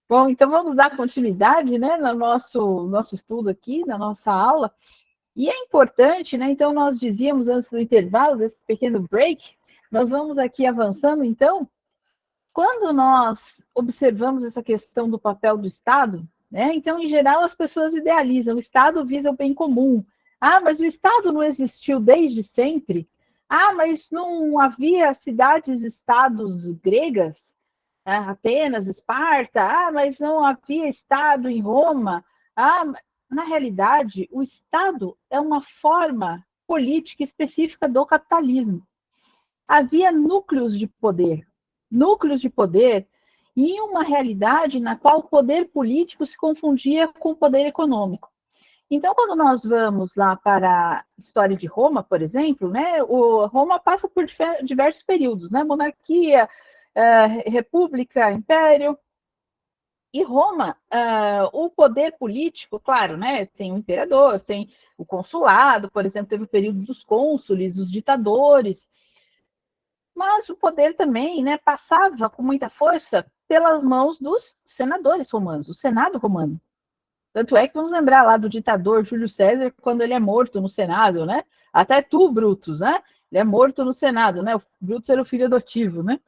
Bom, então vamos dar continuidade, né, no nosso estudo aqui, na nossa aula. E é importante, né? Então, nós dizíamos antes do intervalo, desse pequeno break, nós vamos aqui avançando, então, quando nós observamos essa questão do papel do Estado, né? Então, em geral, as pessoas idealizam, o Estado visa o bem comum. Ah, mas o Estado não existiu desde sempre? Ah, mas não havia cidades-estados gregas? Atenas, Esparta, mas não havia Estado em Roma. Ah, na realidade, o Estado é uma forma política específica do capitalismo. Havia núcleos de poder e uma realidade na qual o poder político se confundia com o poder econômico. Então, quando nós vamos lá para a história de Roma, por exemplo, né, Roma passa por diversos períodos, né, monarquia, república, império. E Roma, o poder político, claro, né, tem o imperador, tem o consulado, por exemplo, teve o período dos cônsules, os ditadores, mas o poder também, né, passava com muita força pelas mãos dos senadores romanos, o Senado romano. Tanto é que vamos lembrar lá do ditador Júlio César, quando ele é morto no Senado, né? Até tu, Brutus, né? Ele é morto no Senado, né? O Brutus era o filho adotivo, né?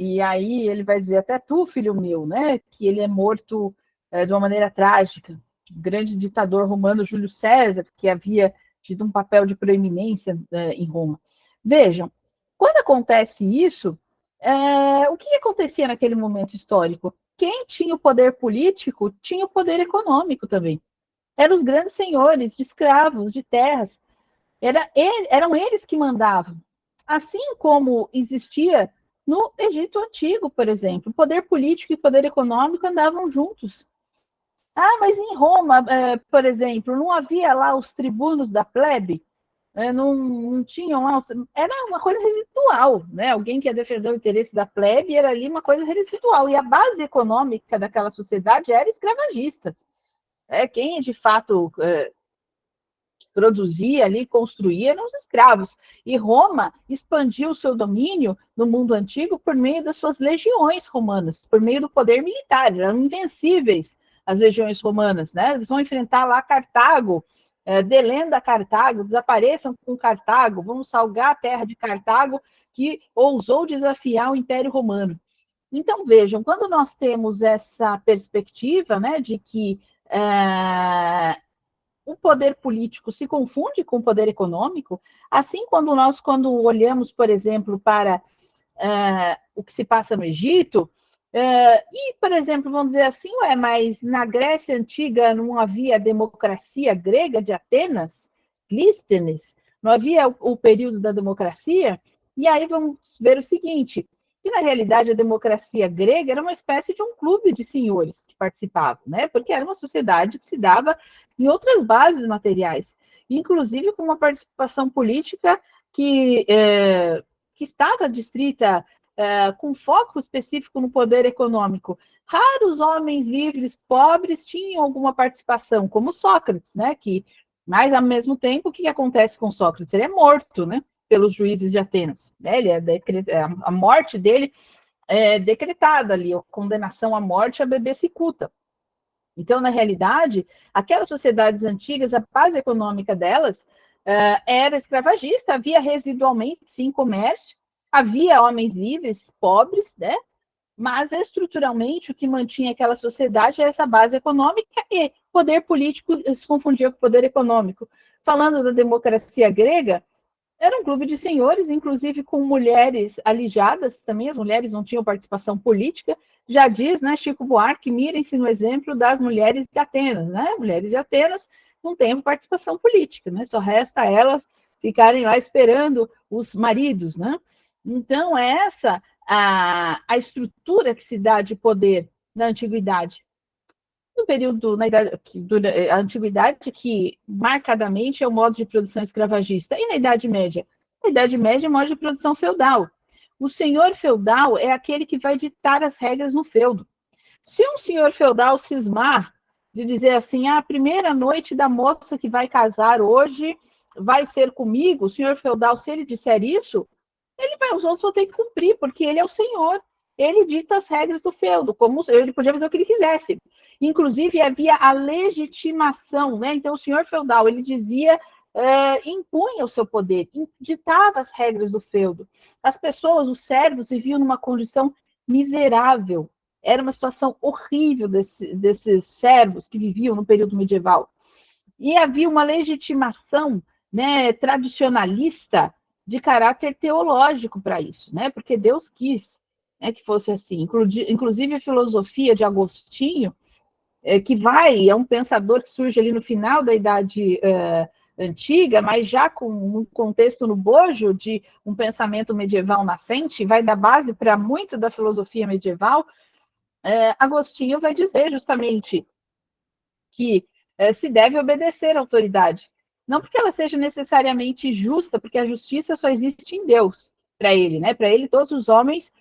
E aí ele vai dizer, até tu, filho meu, né? Que ele é morto de uma maneira trágica. O grande ditador romano Júlio César, que havia tido um papel de proeminência em Roma. Vejam, quando acontece isso, o que acontecia naquele momento histórico? Quem tinha o poder político tinha o poder econômico também. Eram os grandes senhores de escravos, de terras. Eram eles que mandavam. Assim como existia no Egito Antigo, por exemplo, poder político e poder econômico andavam juntos. Ah, mas em Roma, por exemplo, não havia lá os tribunos da plebe? Não tinham lá, era uma coisa residual, né? Alguém que ia defender o interesse da plebe era ali uma coisa residual. E a base econômica daquela sociedade era escravagista. Quem de fato produzia ali, construía eram os escravos. E Roma expandiu o seu domínio no mundo antigo por meio das suas legiões romanas, por meio do poder militar. Eram invencíveis as legiões romanas, né? Eles vão enfrentar lá Cartago, delenda Cartago, desapareçam com Cartago, vão salgar a terra de Cartago, que ousou desafiar o Império Romano. Então, vejam, quando nós temos essa perspectiva, né, de que o poder político se confunde com o poder econômico, assim quando olhamos, por exemplo, para o que se passa no Egito, e, por exemplo, vamos dizer assim, mas na Grécia Antiga não havia democracia grega de Atenas, Clístenes, não havia o período da democracia, e aí vamos ver o seguinte, que na realidade a democracia grega era uma espécie de um clube de senhores que participavam, né? Porque era uma sociedade que se dava em outras bases materiais, inclusive com uma participação política que estava distrita com foco específico no poder econômico. Raros homens livres, pobres, tinham alguma participação, como Sócrates, né? Mas, ao mesmo tempo, o que acontece com Sócrates? Ele é morto, né? Pelos juízes de Atenas. Né? A morte dele é decretada ali, a condenação à morte a bebê cicuta. Então, na realidade, aquelas sociedades antigas, a base econômica delas era escravagista, havia residualmente, sim, comércio, havia homens livres, pobres, né? Mas estruturalmente o que mantinha aquela sociedade era essa base econômica e poder político se confundia com poder econômico. Falando da democracia grega, era um clube de senhores, inclusive com mulheres alijadas também, as mulheres não tinham participação política. Já diz, né, Chico Buarque, mirem-se no exemplo das mulheres de Atenas, né? Mulheres de Atenas não têm participação política, né? Só resta elas ficarem lá esperando os maridos, né? Então, é essa a estrutura que se dá de poder na antiguidade. No período, a antiguidade, que marcadamente é o modo de produção escravagista, e na Idade Média? Na Idade Média é o modo de produção feudal. O senhor feudal é aquele que vai ditar as regras no feudo. Se um senhor feudal cismar de dizer assim, a primeira noite da moça que vai casar hoje vai ser comigo, o senhor feudal, se ele disser isso, os outros vão ter que cumprir, porque ele é o senhor. ele dita as regras do feudo, como ele podia fazer o que ele quisesse. Inclusive, havia a legitimação, né? Então, o senhor feudal, ele dizia, impunha o seu poder, ditava as regras do feudo. As pessoas, os servos, viviam numa condição miserável. Era uma situação horrível desses servos que viviam no período medieval. E havia uma legitimação, né, tradicionalista de caráter teológico para isso, né? Porque Deus quis, né, que fosse assim. Inclusive a filosofia de Agostinho, é um pensador que surge ali no final da Idade Antiga, mas já com um contexto no bojo de um pensamento medieval nascente, vai dar base para muito da filosofia medieval. Agostinho vai dizer justamente que se deve obedecer à autoridade. Não porque ela seja necessariamente justa, porque a justiça só existe em Deus, para ele, né? Para ele, todos os homens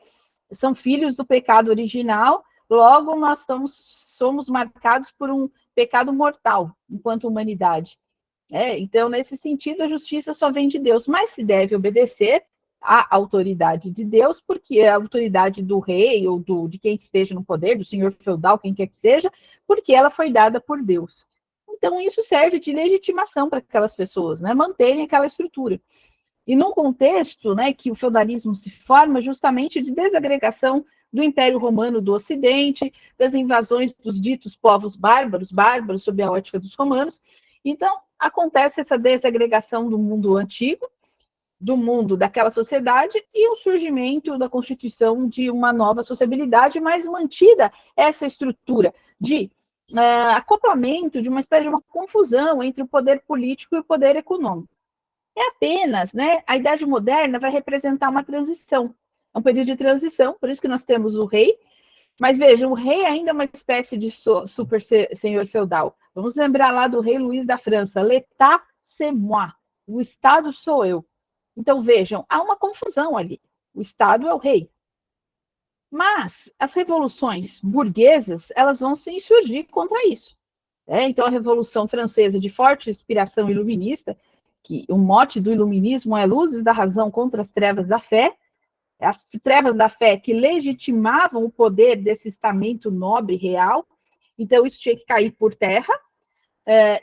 são filhos do pecado original, logo nós somos marcados por um pecado mortal, enquanto humanidade. Então, nesse sentido, a justiça só vem de Deus, mas se deve obedecer à autoridade de Deus, porque a autoridade do rei ou de quem esteja no poder, do senhor feudal, quem quer que seja, porque ela foi dada por Deus. Então, isso serve de legitimação para aquelas pessoas, né, manterem aquela estrutura. E num contexto, né, que o feudalismo se forma justamente de desagregação do Império Romano do Ocidente, das invasões dos ditos povos bárbaros sob a ótica dos romanos. Então, acontece essa desagregação do mundo antigo, do mundo daquela sociedade, e o surgimento da constituição de uma nova sociabilidade, mas mantida essa estrutura de acoplamento, de uma espécie de uma confusão entre o poder político e o poder econômico. É apenas, né, a Idade Moderna vai representar uma transição, é um período de transição, por isso que nós temos o rei, mas veja, o rei ainda é uma espécie de super senhor feudal. Vamos lembrar lá do rei Luís da França, l'état c'est moi, o Estado sou eu. Então vejam, há uma confusão ali, o Estado é o rei. Mas as revoluções burguesas, elas vão se insurgir contra isso. Então a Revolução Francesa, de forte inspiração iluminista, que o mote do iluminismo é luzes da razão contra as trevas da fé, as trevas da fé que legitimavam o poder desse estamento nobre real, então isso tinha que cair por terra,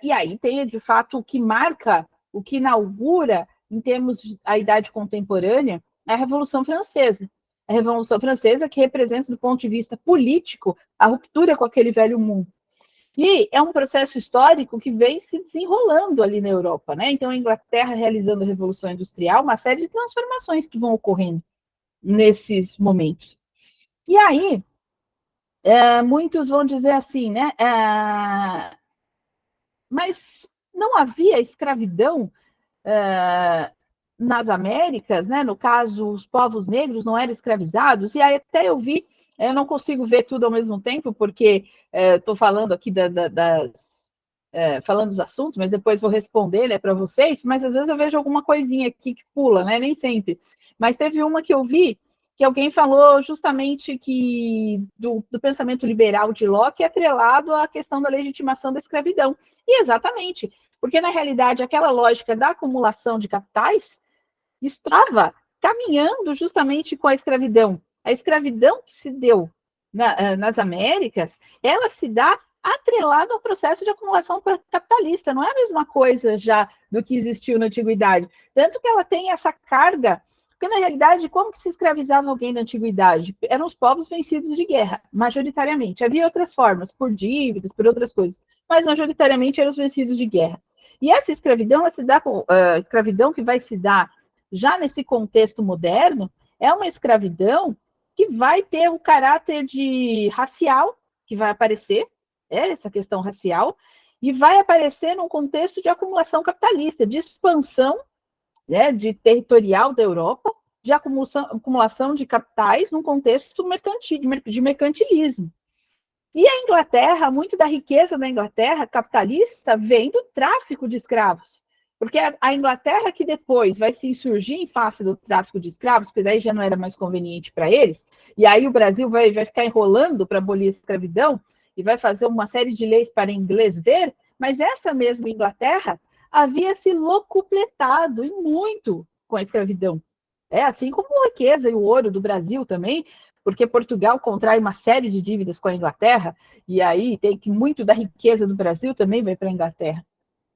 e aí tem, de fato, o que marca, o que inaugura, em termos da idade contemporânea, a Revolução Francesa. A Revolução Francesa que representa, do ponto de vista político, a ruptura com aquele velho mundo. E é um processo histórico que vem se desenrolando ali na Europa, né? Então, a Inglaterra realizando a Revolução Industrial, uma série de transformações que vão ocorrendo nesses momentos. E aí, muitos vão dizer assim, né? Mas não havia escravidão nas Américas, né? No caso, os povos negros não eram escravizados, e aí até eu vi, eu não consigo ver tudo ao mesmo tempo, porque estou falando aqui falando dos assuntos, mas depois vou responder, né, para vocês, mas às vezes eu vejo alguma coisinha aqui que pula, né? Nem sempre. Mas teve uma que eu vi que alguém falou justamente que do pensamento liberal de Locke é atrelado à questão da legitimação da escravidão. E exatamente, porque na realidade aquela lógica da acumulação de capitais estava caminhando justamente com a escravidão. A escravidão que se deu nas Américas, ela se dá atrelado ao processo de acumulação capitalista, não é a mesma coisa já do que existiu na antiguidade. Tanto que ela tem essa carga, porque na realidade, como que se escravizava alguém na antiguidade? Eram os povos vencidos de guerra, majoritariamente. Havia outras formas, por dívidas, por outras coisas, mas majoritariamente eram os vencidos de guerra. E essa escravidão, ela se dá a escravidão que vai se dar já nesse contexto moderno, é uma escravidão que vai ter o caráter de racial, que vai aparecer, essa questão racial, e vai aparecer num contexto de acumulação capitalista, de expansão, né, de territorial da Europa, de acumulação de capitais num contexto de mercantilismo. E a Inglaterra, muito da riqueza da Inglaterra capitalista vem do tráfico de escravos. Porque a Inglaterra que depois vai se insurgir em face do tráfico de escravos, porque daí já não era mais conveniente para eles, e aí o Brasil vai ficar enrolando para abolir a escravidão, e vai fazer uma série de leis para inglês ver, mas essa mesma Inglaterra havia se locupletado e muito com a escravidão. Assim como a riqueza e o ouro do Brasil também, porque Portugal contrai uma série de dívidas com a Inglaterra, e aí tem que muito da riqueza do Brasil também vai para a Inglaterra.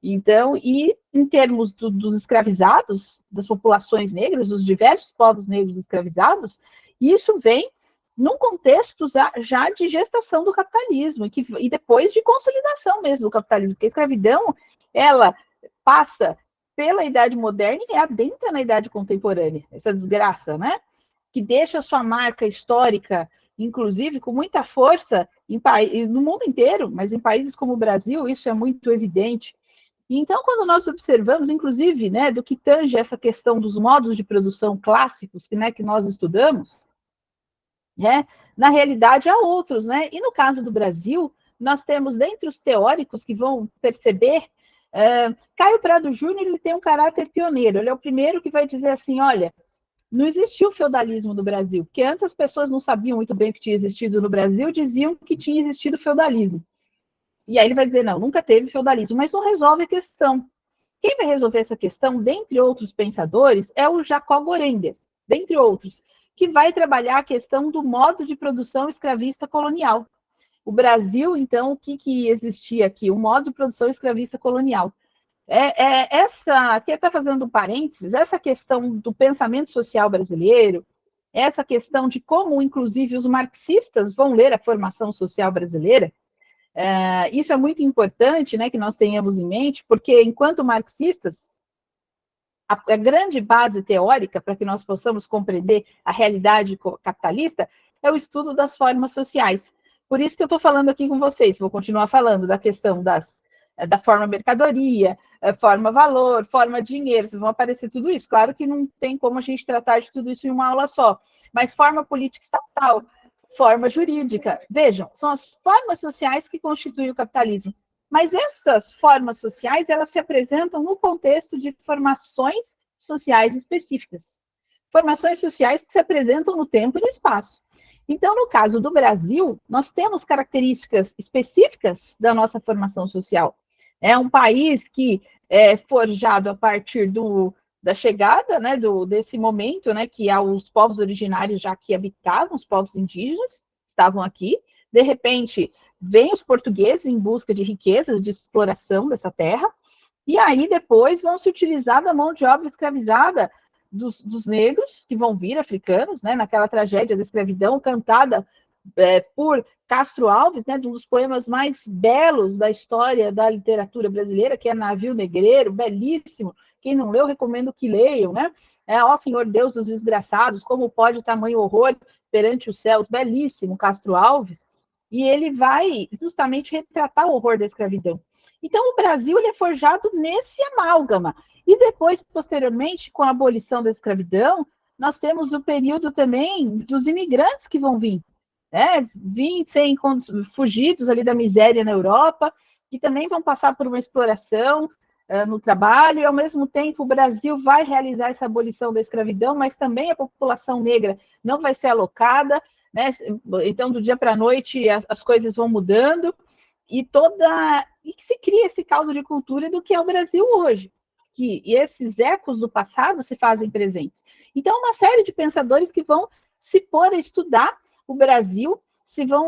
Então, e em termos dos escravizados, das populações negras, dos diversos povos negros escravizados, isso vem num contexto já de gestação do capitalismo e depois de consolidação mesmo do capitalismo, porque a escravidão, ela passa pela Idade Moderna e adentra na Idade Contemporânea, essa desgraça, né? Que deixa a sua marca histórica, inclusive, com muita força no mundo inteiro, mas em países como o Brasil, isso é muito evidente. Então, quando nós observamos, inclusive, né, do que tange essa questão dos modos de produção clássicos que nós estudamos, né, na realidade há outros, né? E no caso do Brasil, nós temos dentre os teóricos que vão perceber, Caio Prado Júnior, ele tem um caráter pioneiro, ele é o primeiro que vai dizer assim, olha, não existiu feudalismo no Brasil, porque antes as pessoas não sabiam muito bem o que tinha existido no Brasil, diziam que tinha existido feudalismo. E aí ele vai dizer, não, nunca teve feudalismo, mas não resolve a questão. Quem vai resolver essa questão, dentre outros pensadores, é o Jacob Gorender, dentre outros, que vai trabalhar a questão do modo de produção escravista colonial. O Brasil, então, o que existia aqui? O modo de produção escravista colonial. Aqui está fazendo um parênteses, essa questão do pensamento social brasileiro, essa questão de como, inclusive, os marxistas vão ler a formação social brasileira, isso é muito importante, né, que nós tenhamos em mente, porque enquanto marxistas, a grande base teórica para que nós possamos compreender a realidade capitalista é o estudo das formas sociais. Por isso que eu estou falando aqui com vocês, vou continuar falando da questão da forma mercadoria, forma valor, forma dinheiro, vão aparecer tudo isso. Claro que não tem como a gente tratar de tudo isso em uma aula só, mas forma política estatal, forma jurídica. Vejam, são as formas sociais que constituem o capitalismo. Mas essas formas sociais, elas se apresentam no contexto de formações sociais específicas. Formações sociais que se apresentam no tempo e no espaço. Então, no caso do Brasil, nós temos características específicas da nossa formação social. É um país que é forjado a partir da chegada, né, desse momento, né, que os povos originários já aqui habitavam, os povos indígenas estavam aqui. De repente, vêm os portugueses em busca de riquezas, de exploração dessa terra, e aí depois vão se utilizar da mão de obra escravizada dos negros, que vão vir africanos, né, naquela tragédia da escravidão, cantada por Castro Alves, né, de um dos poemas mais belos da história da literatura brasileira, que é Navio Negreiro, belíssimo. Quem não leu, recomendo que leiam, né? Ó Senhor Deus dos desgraçados, como pode tamanho horror perante os céus, belíssimo, Castro Alves. E ele vai justamente retratar o horror da escravidão. Então, o Brasil ele é forjado nesse amálgama. E depois, posteriormente, com a abolição da escravidão, nós temos o período também dos imigrantes que vão vir. Vêm fugidos ali da miséria na Europa, que também vão passar por uma exploração no trabalho, e ao mesmo tempo o Brasil vai realizar essa abolição da escravidão, mas também a população negra não vai ser alocada, né? Então, do dia para a noite, as coisas vão mudando, e se cria esse caldo de cultura do que é o Brasil hoje. E esses ecos do passado se fazem presentes. Então, uma série de pensadores que vão se pôr a estudar o Brasil,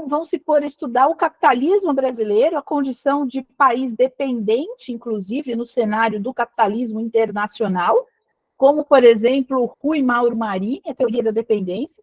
vão se pôr a estudar o capitalismo brasileiro, a condição de país dependente, inclusive, no cenário do capitalismo internacional, como, por exemplo, Rui Mauro Marini, a teoria da dependência,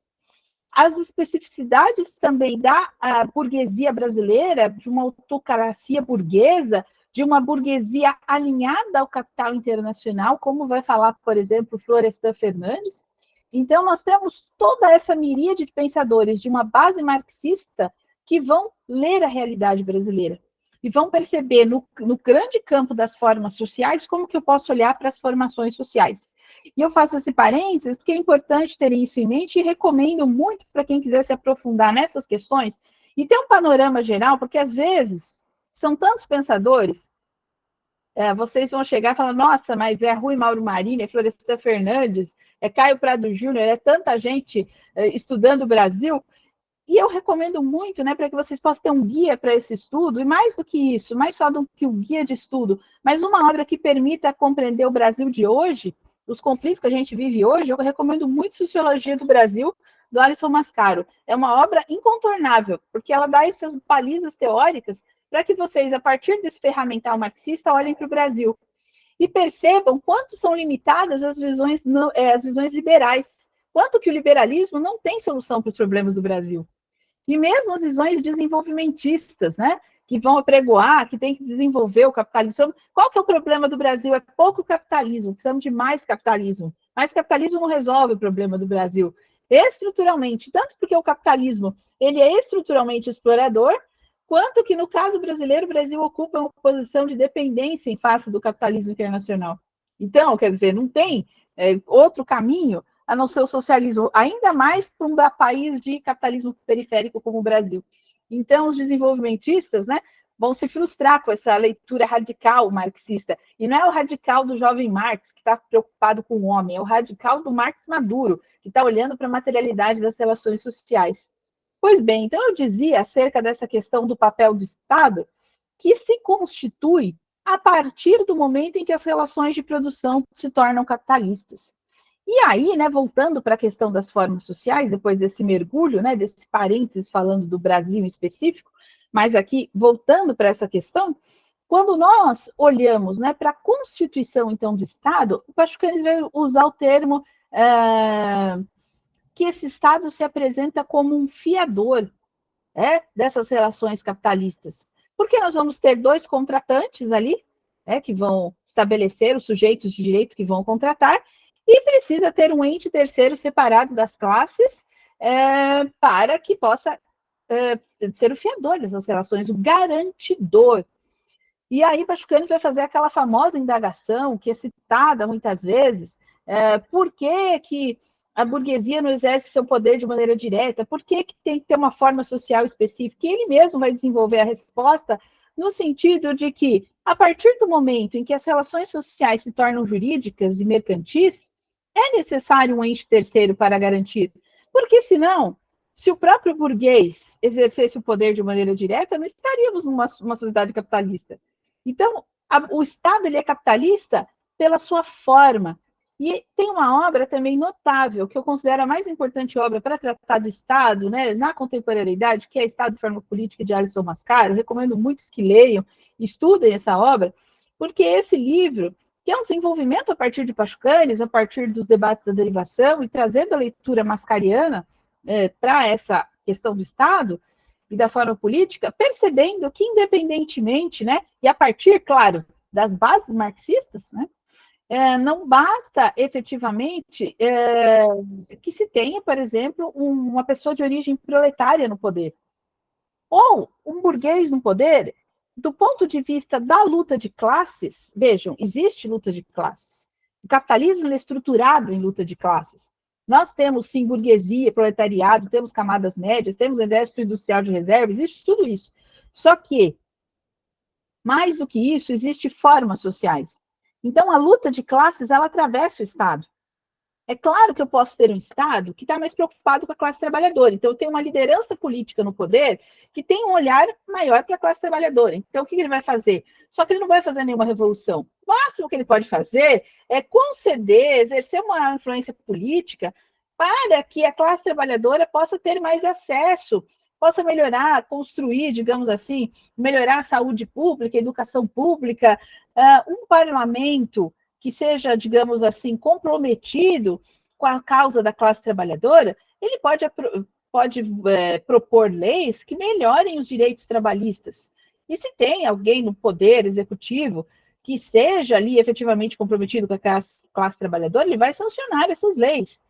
as especificidades também da burguesia brasileira, de uma autocracia burguesa, de uma burguesia alinhada ao capital internacional, como vai falar, por exemplo, Florestan Fernandes. Então, nós temos toda essa miríade de pensadores de uma base marxista que vão ler a realidade brasileira e vão perceber no grande campo das formas sociais como que eu posso olhar para as formações sociais. E eu faço esse parênteses porque é importante ter isso em mente e recomendo muito para quem quiser se aprofundar nessas questões e ter um panorama geral, porque às vezes são tantos pensadores, vocês vão chegar e falar, nossa, mas é Rui Mauro Marini, é Florestan Fernandes, é Caio Prado Júnior, é tanta gente estudando o Brasil. E eu recomendo muito, né, para que vocês possam ter um guia para esse estudo, e mais do que isso, mais só do que o guia de estudo, mas uma obra que permita compreender o Brasil de hoje, dos conflitos que a gente vive hoje, eu recomendo muito Sociologia do Brasil, do Alisson Mascaro. É uma obra incontornável, porque ela dá essas balizas teóricas para que vocês, a partir desse ferramental marxista, olhem para o Brasil e percebam quanto são limitadas as visões liberais, quanto que o liberalismo não tem solução para os problemas do Brasil. E mesmo as visões desenvolvimentistas, né, que vão apregoar que tem que desenvolver o capitalismo. Qual que é o problema do Brasil? É pouco capitalismo, precisamos de mais capitalismo. Mais capitalismo não resolve o problema do Brasil. Estruturalmente, tanto porque o capitalismo ele é estruturalmente explorador, quanto que, no caso brasileiro, o Brasil ocupa uma posição de dependência em face do capitalismo internacional. Então, quer dizer, não tem outro caminho a não ser o socialismo, ainda mais para um país de capitalismo periférico como o Brasil. Então, os desenvolvimentistas, né, vão se frustrar com essa leitura radical marxista. E não é o radical do jovem Marx, que está preocupado com o homem, é o radical do Marx maduro, que está olhando para a materialidade das relações sociais. Pois bem, então eu dizia acerca dessa questão do papel do Estado, que se constitui a partir do momento em que as relações de produção se tornam capitalistas. E aí, né, voltando para a questão das formas sociais, depois desse mergulho, né, desse parênteses falando do Brasil em específico, mas aqui, voltando para essa questão, quando nós olhamos, né, para a constituição, então, do Estado, o Pachucanes vai usar o termo que esse Estado se apresenta como um fiador dessas relações capitalistas. Porque nós vamos ter dois contratantes ali, que vão estabelecer os sujeitos de direito que vão contratar, e precisa ter um ente terceiro separado das classes para que possa ser o fiador dessas relações, o garantidor. E aí Pachucanes vai fazer aquela famosa indagação, que é citada muitas vezes, por que a burguesia não exerce seu poder de maneira direta? Por que tem que ter uma forma social específica? E ele mesmo vai desenvolver a resposta no sentido de que, a partir do momento em que as relações sociais se tornam jurídicas e mercantis, é necessário um ente terceiro para garantir. Porque, senão, se o próprio burguês exercesse o poder de maneira direta, não estaríamos numa sociedade capitalista. Então, o Estado ele é capitalista pela sua forma. E tem uma obra também notável, que eu considero a mais importante obra para tratar do Estado, né, na contemporaneidade, que é Estado e Forma Política, de Alisson Mascaro. Eu recomendo muito que leiam, estudem essa obra, porque esse livro, que é um desenvolvimento a partir de Pachucanes, a partir dos debates da derivação, e trazendo a leitura mascariana para essa questão do Estado e da forma política, percebendo que, independentemente, né, e a partir, claro, das bases marxistas, né, não basta efetivamente que se tenha, por exemplo, uma pessoa de origem proletária no poder, ou um burguês no poder. Do ponto de vista da luta de classes, vejam, existe luta de classes. O capitalismo é estruturado em luta de classes. Nós temos, sim, burguesia, proletariado, temos camadas médias, temos exército industrial de reserva, existe tudo isso. Só que, mais do que isso, existem formas sociais. Então, a luta de classes, ela atravessa o Estado. É claro que eu posso ter um Estado que está mais preocupado com a classe trabalhadora. Então, eu tenho uma liderança política no poder que tem um olhar maior para a classe trabalhadora. Então, o que ele vai fazer? Só que ele não vai fazer nenhuma revolução. O máximo que ele pode fazer é conceder, exercer uma influência política para que a classe trabalhadora possa ter mais acesso, possa melhorar, construir, digamos assim, melhorar a saúde pública, a educação pública, um parlamento que seja, digamos assim, comprometido com a causa da classe trabalhadora, ele pode propor leis que melhorem os direitos trabalhistas. E se tem alguém no poder executivo que seja ali efetivamente comprometido com a classe trabalhadora, ele vai sancionar essas leis.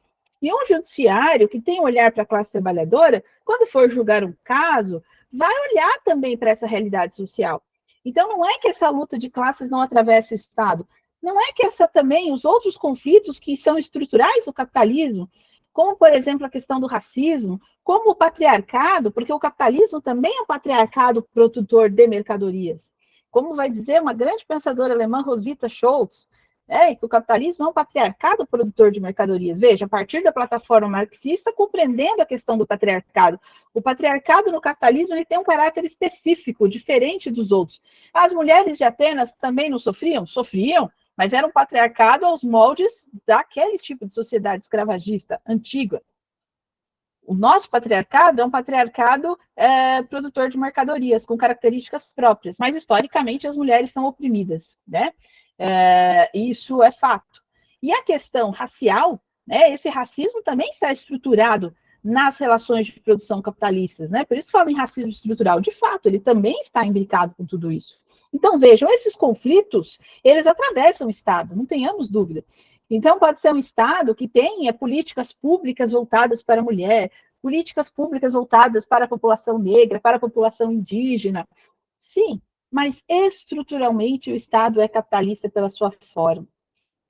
E um judiciário que tem um olhar para a classe trabalhadora, quando for julgar um caso, vai olhar também para essa realidade social. Então, não é que essa luta de classes não atravesse o Estado, não é que essa também, os outros conflitos que são estruturais do capitalismo, como, por exemplo, a questão do racismo, como o patriarcado, porque o capitalismo também é um patriarcado produtor de mercadorias. Como vai dizer uma grande pensadora alemã, Roswitha Schultz, que o capitalismo é um patriarcado produtor de mercadorias. Veja, a partir da plataforma marxista, compreendendo a questão do patriarcado. O patriarcado no capitalismo ele tem um caráter específico, diferente dos outros. As mulheres de Atenas também não sofriam? Sofriam, mas era um patriarcado aos moldes daquele tipo de sociedade escravagista antiga. O nosso patriarcado é um patriarcado produtor de mercadorias, com características próprias, mas historicamente as mulheres são oprimidas, né? Isso é fato. E a questão racial, né, esse racismo também está estruturado nas relações de produção capitalistas, né? Por isso falo em racismo estrutural. De fato, ele também está imbricado com tudo isso. Então, vejam, esses conflitos, eles atravessam o Estado, não tenhamos dúvida. Então, pode ser um Estado que tenha políticas públicas voltadas para a mulher, políticas públicas voltadas para a população negra, para a população indígena. Sim, mas estruturalmente o Estado é capitalista pela sua forma.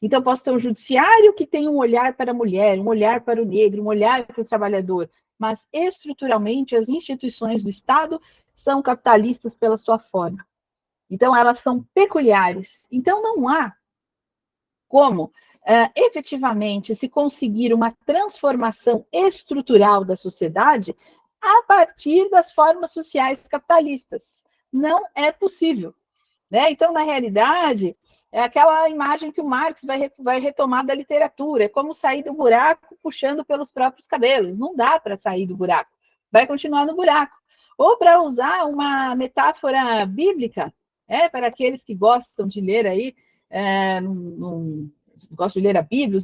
Então, posso ter um judiciário que tem um olhar para a mulher, um olhar para o negro, um olhar para o trabalhador, mas estruturalmente as instituições do Estado são capitalistas pela sua forma. Então, elas são peculiares. Então, não há como efetivamente se conseguir uma transformação estrutural da sociedade a partir das formas sociais capitalistas. Não é possível. Né? Então, na realidade, é aquela imagem que o Marx vai retomar da literatura, é como sair do buraco puxando pelos próprios cabelos. Não dá para sair do buraco, vai continuar no buraco. Ou para usar uma metáfora bíblica, para aqueles que gostam de ler aí, gostam de ler a Bíblia,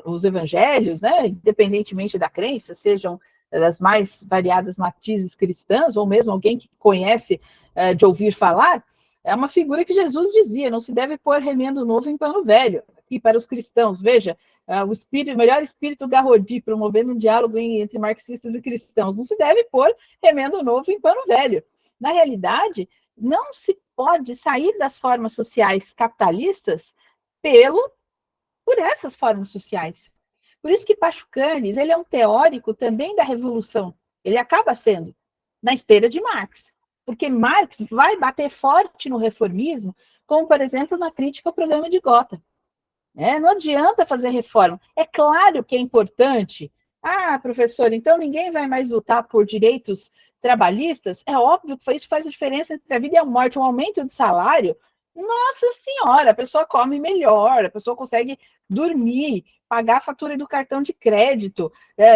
os evangelhos, né, independentemente da crença, sejam das mais variadas matizes cristãs, ou mesmo alguém que conhece de ouvir falar, é uma figura que Jesus dizia, não se deve pôr remendo novo em pano velho. E para os cristãos, veja, o melhor espírito Garrodi, promovendo um diálogo entre marxistas e cristãos, não se deve pôr remendo novo em pano velho. Na realidade, não se pode sair das formas sociais capitalistas por essas formas sociais. Por isso que Pachucanes, ele é um teórico também da revolução. Ele acaba sendo na esteira de Marx. Porque Marx vai bater forte no reformismo, como, por exemplo, na crítica ao programa de Gotha. Não adianta fazer reforma. É claro que é importante. Ah, professor, então ninguém vai mais lutar por direitos trabalhistas? É óbvio que isso faz a diferença entre a vida e a morte. Um aumento de salário, nossa senhora, a pessoa come melhor, a pessoa consegue dormir, pagar a fatura do cartão de crédito,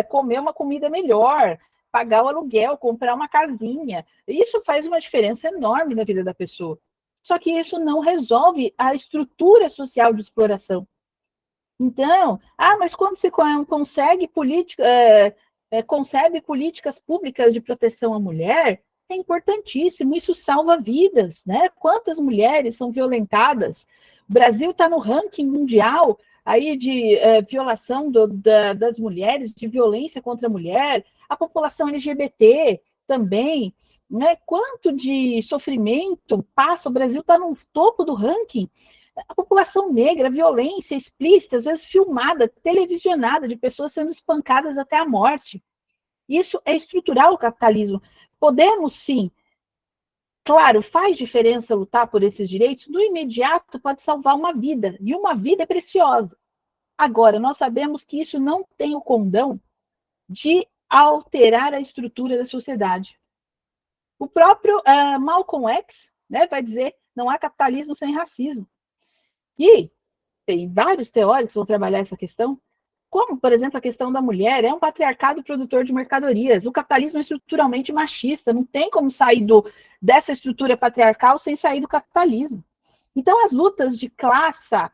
comer uma comida melhor, pagar o aluguel, comprar uma casinha. Isso faz uma diferença enorme na vida da pessoa. Só que isso não resolve a estrutura social de exploração. Então, mas quando se consegue concebe políticas públicas de proteção à mulher, é importantíssimo, isso salva vidas, né? Quantas mulheres são violentadas? O Brasil está no ranking mundial aí de violação das mulheres, de violência contra a mulher, a população LGBT também, né? Quanto de sofrimento passa, o Brasil está no topo do ranking. A população negra, violência explícita, às vezes filmada, televisionada, de pessoas sendo espancadas até a morte. Isso é estrutural o capitalismo. Podemos, sim, claro, faz diferença lutar por esses direitos, no imediato pode salvar uma vida, e uma vida é preciosa. Agora, nós sabemos que isso não tem o condão de alterar a estrutura da sociedade. O próprio Malcolm X, né, vai dizer, não há capitalismo sem racismo. E tem vários teóricos que vão trabalhar essa questão, como, por exemplo, a questão da mulher, é um patriarcado produtor de mercadorias. O capitalismo é estruturalmente machista, não tem como sair dessa estrutura patriarcal sem sair do capitalismo. Então, as lutas de classe,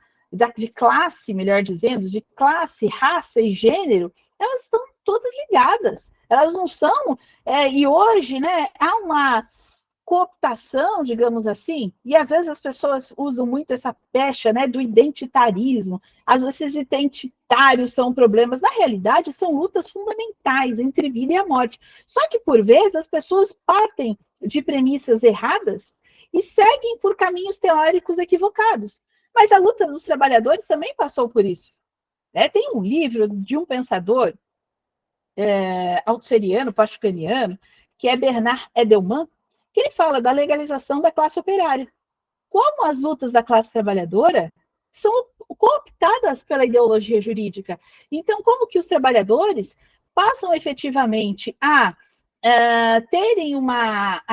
melhor dizendo, de classe, raça e gênero, elas estão todas ligadas. Elas não são... e hoje, né, há uma cooptação, digamos assim, e às vezes as pessoas usam muito essa pecha, né, do identitarismo. Às vezes esses identitários são problemas, na realidade são lutas fundamentais entre vida e a morte. Só que por vezes as pessoas partem de premissas erradas e seguem por caminhos teóricos equivocados. Mas a luta dos trabalhadores também passou por isso. Tem um livro de um pensador altusseriano, pachucaniano, que é Bernard Edelman, que ele fala da legalização da classe operária. Como as lutas da classe trabalhadora são cooptadas pela ideologia jurídica. Então, como que os trabalhadores passam efetivamente a terem uma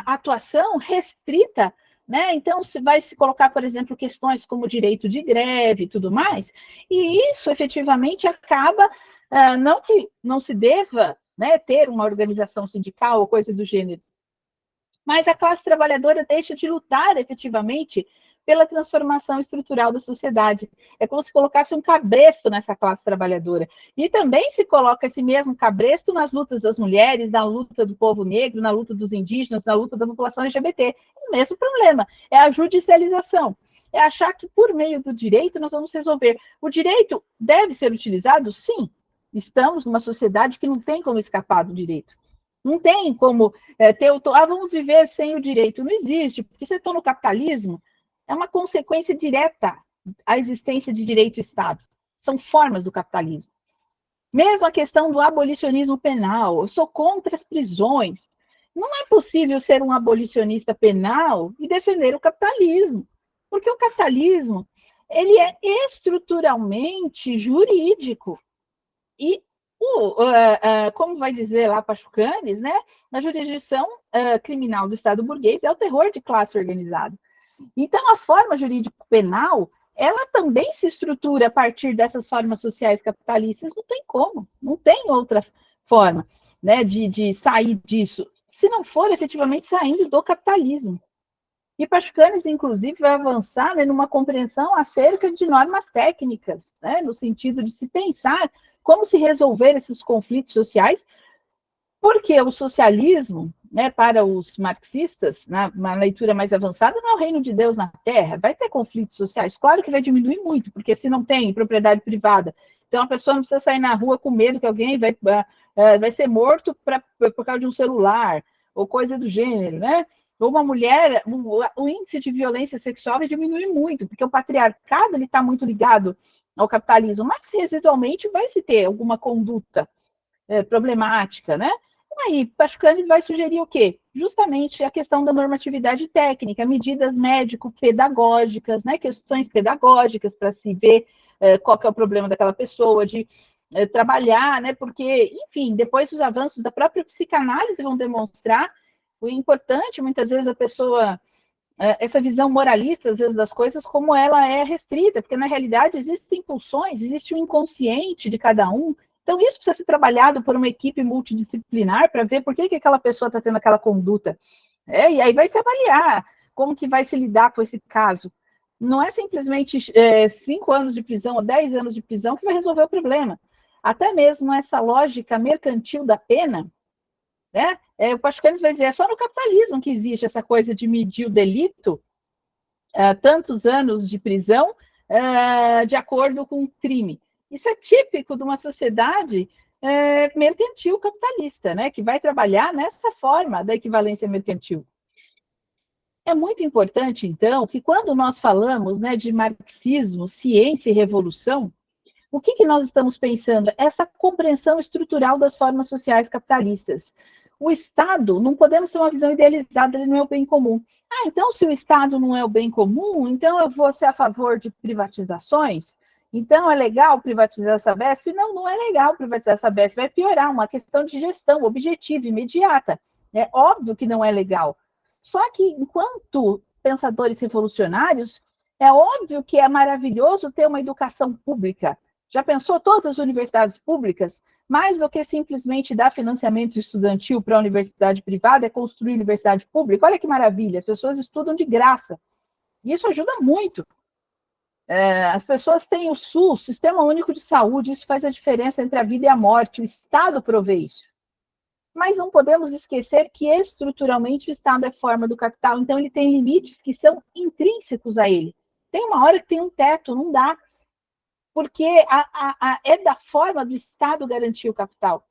atuação restrita né? Então, se vai se colocar, por exemplo, questões como direito de greve e tudo mais, e isso efetivamente acaba, não que não se deva, né, ter uma organização sindical ou coisa do gênero, mas a classe trabalhadora deixa de lutar efetivamente pela transformação estrutural da sociedade. É como se colocasse um cabresto nessa classe trabalhadora. E também se coloca esse mesmo cabresto nas lutas das mulheres, na luta do povo negro, na luta dos indígenas, na luta da população LGBT. O mesmo problema, é a judicialização. É achar que por meio do direito nós vamos resolver. O direito deve ser utilizado? Sim. Estamos numa sociedade que não tem como escapar do direito. Não tem como vamos viver sem o direito. Não existe, porque se estão no capitalismo, é uma consequência direta à existência de direito e Estado. São formas do capitalismo. Mesmo a questão do abolicionismo penal, eu sou contra as prisões. Não é possível ser um abolicionista penal e defender o capitalismo, porque o capitalismo ele é estruturalmente jurídico. E como vai dizer lá Pachucanes, né, na jurisdição criminal do Estado burguês é o terror de classe organizada. Então, a forma jurídico-penal, ela também se estrutura a partir dessas formas sociais capitalistas, não tem como, não tem outra forma, né, de sair disso, se não for efetivamente saindo do capitalismo. E Pachucanes, inclusive, vai avançar, né, numa compreensão acerca de normas técnicas, né, no sentido de se pensar como se resolver esses conflitos sociais, porque o socialismo, né, para os marxistas, uma leitura mais avançada, não é o reino de Deus na Terra. Vai ter conflitos sociais, claro que vai diminuir muito, porque se não tem propriedade privada, então a pessoa não precisa sair na rua com medo que alguém vai ser morto por causa de um celular, ou coisa do gênero, né? Ou uma mulher, o índice de violência sexual vai diminuir muito, porque o patriarcado está muito ligado ao capitalismo, mas residualmente vai se ter alguma conduta problemática, né? Aí, Pachucanes vai sugerir o quê? Justamente a questão da normatividade técnica, medidas médico-pedagógicas, né? Questões pedagógicas para se ver qual que é o problema daquela pessoa, de trabalhar, né? Porque, enfim, depois os avanços da própria psicanálise vão demonstrar o importante, muitas vezes, a pessoa essa visão moralista, às vezes, das coisas, como ela é restrita, porque, na realidade, existem pulsões, existe o inconsciente de cada um, então isso precisa ser trabalhado por uma equipe multidisciplinar para ver por que aquela pessoa está tendo aquela conduta. E aí vai se avaliar como que vai se lidar com esse caso. Não é simplesmente 5 anos de prisão ou 10 anos de prisão que vai resolver o problema. Até mesmo essa lógica mercantil da pena, né? O Pachucanes vai dizer, é só no capitalismo que existe essa coisa de medir o delito, tantos anos de prisão, de acordo com o crime. Isso é típico de uma sociedade mercantil capitalista, né? Que vai trabalhar nessa forma da equivalência mercantil. É muito importante, então, que quando nós falamos, né, de marxismo, ciência e revolução, o que nós estamos pensando? Essa compreensão estrutural das formas sociais capitalistas. O Estado, não podemos ter uma visão idealizada, ele não é o bem comum. Então, se o Estado não é o bem comum, então eu vou ser a favor de privatizações? Então, é legal privatizar a Sabesp? Não, não é legal privatizar a Sabesp, vai piorar, uma questão de gestão objetiva, imediata. É óbvio que não é legal. Só que, enquanto pensadores revolucionários, é óbvio que é maravilhoso ter uma educação pública. Já pensou todas as universidades públicas? Mais do que simplesmente dar financiamento estudantil para a universidade privada, é construir universidade pública. Olha que maravilha, as pessoas estudam de graça. E isso ajuda muito. As pessoas têm o SUS, Sistema Único de Saúde, isso faz a diferença entre a vida e a morte. O Estado provê isso. Mas não podemos esquecer que estruturalmente o Estado é forma do capital, então ele tem limites que são intrínsecos a ele. Tem uma hora que tem um teto, não dá. Porque é da forma do Estado garantir o capital.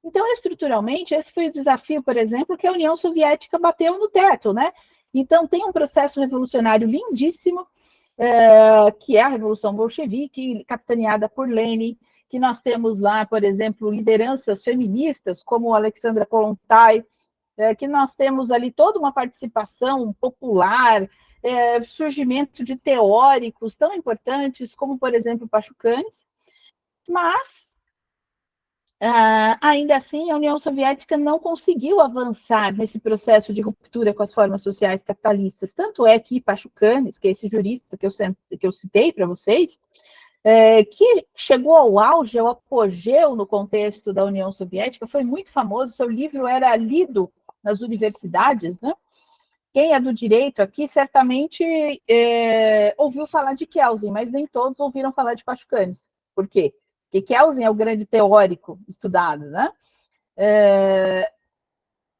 Então, estruturalmente, esse foi o desafio, por exemplo, que a União Soviética bateu no teto, né? Então, tem um processo revolucionário lindíssimo, que é a Revolução Bolchevique, capitaneada por Lenin, que nós temos lá, por exemplo, lideranças feministas, como Alexandra Kollontai, que nós temos ali toda uma participação popular, surgimento de teóricos tão importantes como, por exemplo, Pachucanes, mas Ainda assim, a União Soviética não conseguiu avançar nesse processo de ruptura com as formas sociais capitalistas. Tanto é que Pachucanes, que é esse jurista que eu citei para vocês, que chegou ao auge, ao apogeu no contexto da União Soviética, foi muito famoso, seu livro era lido nas universidades, né? Quem é do direito aqui certamente ouviu falar de Kelsen, mas nem todos ouviram falar de Pachucanes. Por quê? Porque Kelsen é o grande teórico estudado, né?